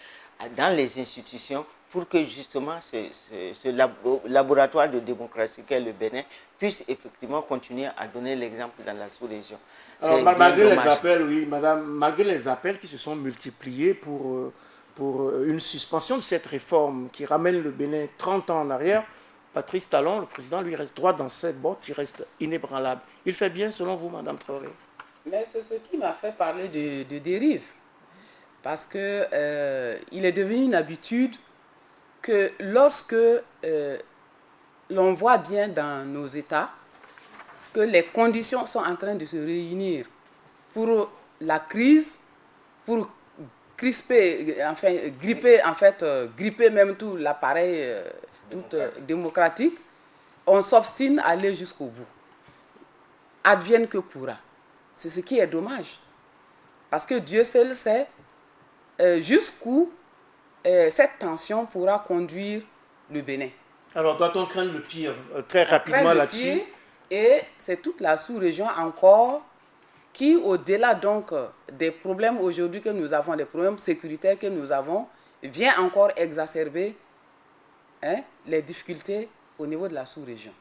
dans les institutions pour que justement ce laboratoire de démocratie qu'est le Bénin puisse effectivement continuer à donner l'exemple dans la sous-région. Alors malgré les appels, oui, madame, malgré les appels qui se sont multipliés pour pour une suspension de cette réforme qui ramène le Bénin 30 ans en arrière, Patrice Talon, le président, lui reste droit dans ses bottes, il reste inébranlable. Il fait bien selon vous, Madame Traoré? Mais c'est ce qui m'a fait parler de dérive. Parce que il est devenu une habitude que lorsque l'on voit bien dans nos États que les conditions sont en train de se réunir pour la crise, pour crisper, enfin, gripper même tout l'appareil démocratique, on s'obstine à aller jusqu'au bout. Advienne que pourra. C'est ce qui est dommage. Parce que Dieu seul sait jusqu'où cette tension pourra conduire le Bénin. Alors, doit-on craindre le pire très rapidement là-dessus? Et c'est toute la sous-région encore qui, au-delà donc des problèmes aujourd'hui que nous avons, des problèmes sécuritaires que nous avons, vient encore exacerber les difficultés au niveau de la sous-région.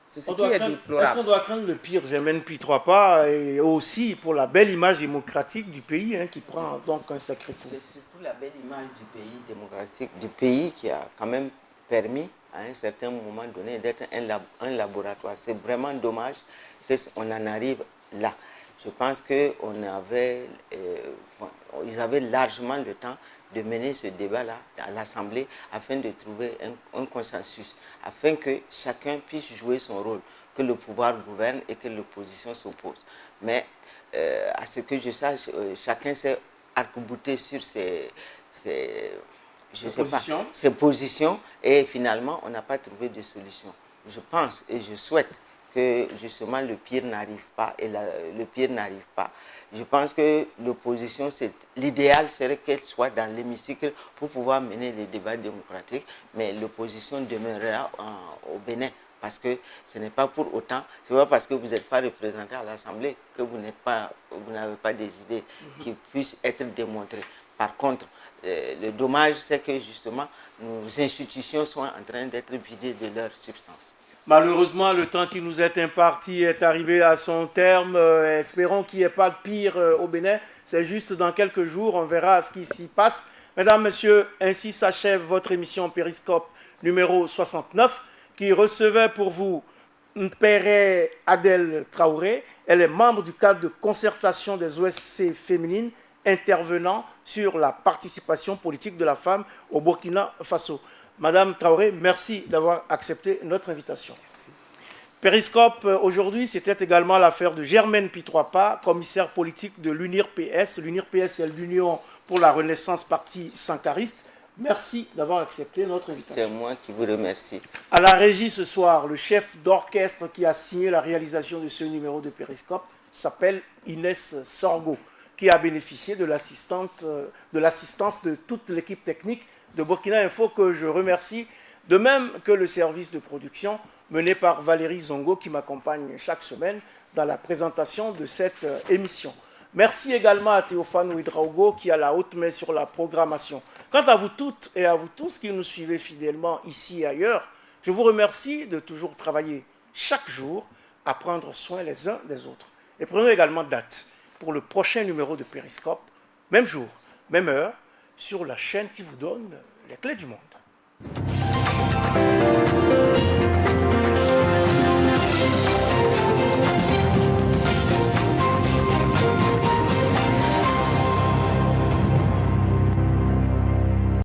C'est ce qui est déplorable. Est-ce qu'on doit craindre le pire, Germaine Pitroipa, et aussi pour la belle image démocratique du pays qui prend donc un sacré coup? C'est surtout la belle image du pays démocratique, du pays qui a quand même permis à un certain moment donné d'être un laboratoire. C'est vraiment dommage qu'on en arrive là. Je pense qu'ils avaient largement le temps de mener ce débat-là à l'Assemblée afin de trouver un consensus, afin que chacun puisse jouer son rôle, que le pouvoir gouverne et que l'opposition s'oppose. Mais à ce que je sache, chacun s'est arc-bouté sur ses positions et finalement on n'a pas trouvé de solution. Je pense et je souhaite que justement le pire n'arrive pas Je pense que l'opposition, l'idéal serait qu'elle soit dans l'hémicycle pour pouvoir mener les débats démocratiques, mais l'opposition demeurera au Bénin parce que ce n'est pas pour autant, c'est pas parce que vous n'êtes pas représenté à l'Assemblée que vous n'avez pas des idées qui puissent être démontrées. Par contre, le dommage, c'est que justement, nos institutions sont en train d'être vidées de leur substance. Malheureusement, le temps qui nous est imparti est arrivé à son terme. Espérons qu'il n'y ait pas de pire au Bénin. C'est juste dans quelques jours, on verra ce qui s'y passe. Mesdames, Messieurs, ainsi s'achève votre émission Périscope numéro 69 qui recevait pour vous Mpere Adel Traoré. Elle est membre du cadre de concertation des OSC féminines intervenant sur la participation politique de la femme au Burkina Faso. Madame Traoré, merci d'avoir accepté notre invitation. Merci. Périscope, aujourd'hui, c'était également l'affaire de Germaine Pitroipa, commissaire politique de l'UNIR-PS. L'UNIR-PS, c'est l'Union pour la Renaissance Parti Sankariste. Merci d'avoir accepté notre invitation. C'est moi qui vous remercie. À la régie ce soir, le chef d'orchestre qui a signé la réalisation de ce numéro de Périscope s'appelle Inès Sorgo, qui a bénéficié de l'assistance de toute l'équipe technique de Burkina Info que je remercie, de même que le service de production mené par Valérie Zongo qui m'accompagne chaque semaine dans la présentation de cette émission. Merci également à Théophane Ouidraogo qui a la haute main sur la programmation. Quant à vous toutes et à vous tous qui nous suivez fidèlement ici et ailleurs, je vous remercie de toujours travailler chaque jour à prendre soin les uns des autres. Et prenons également date pour le prochain numéro de Périscope, même jour, même heure, sur la chaîne qui vous donne les clés du monde.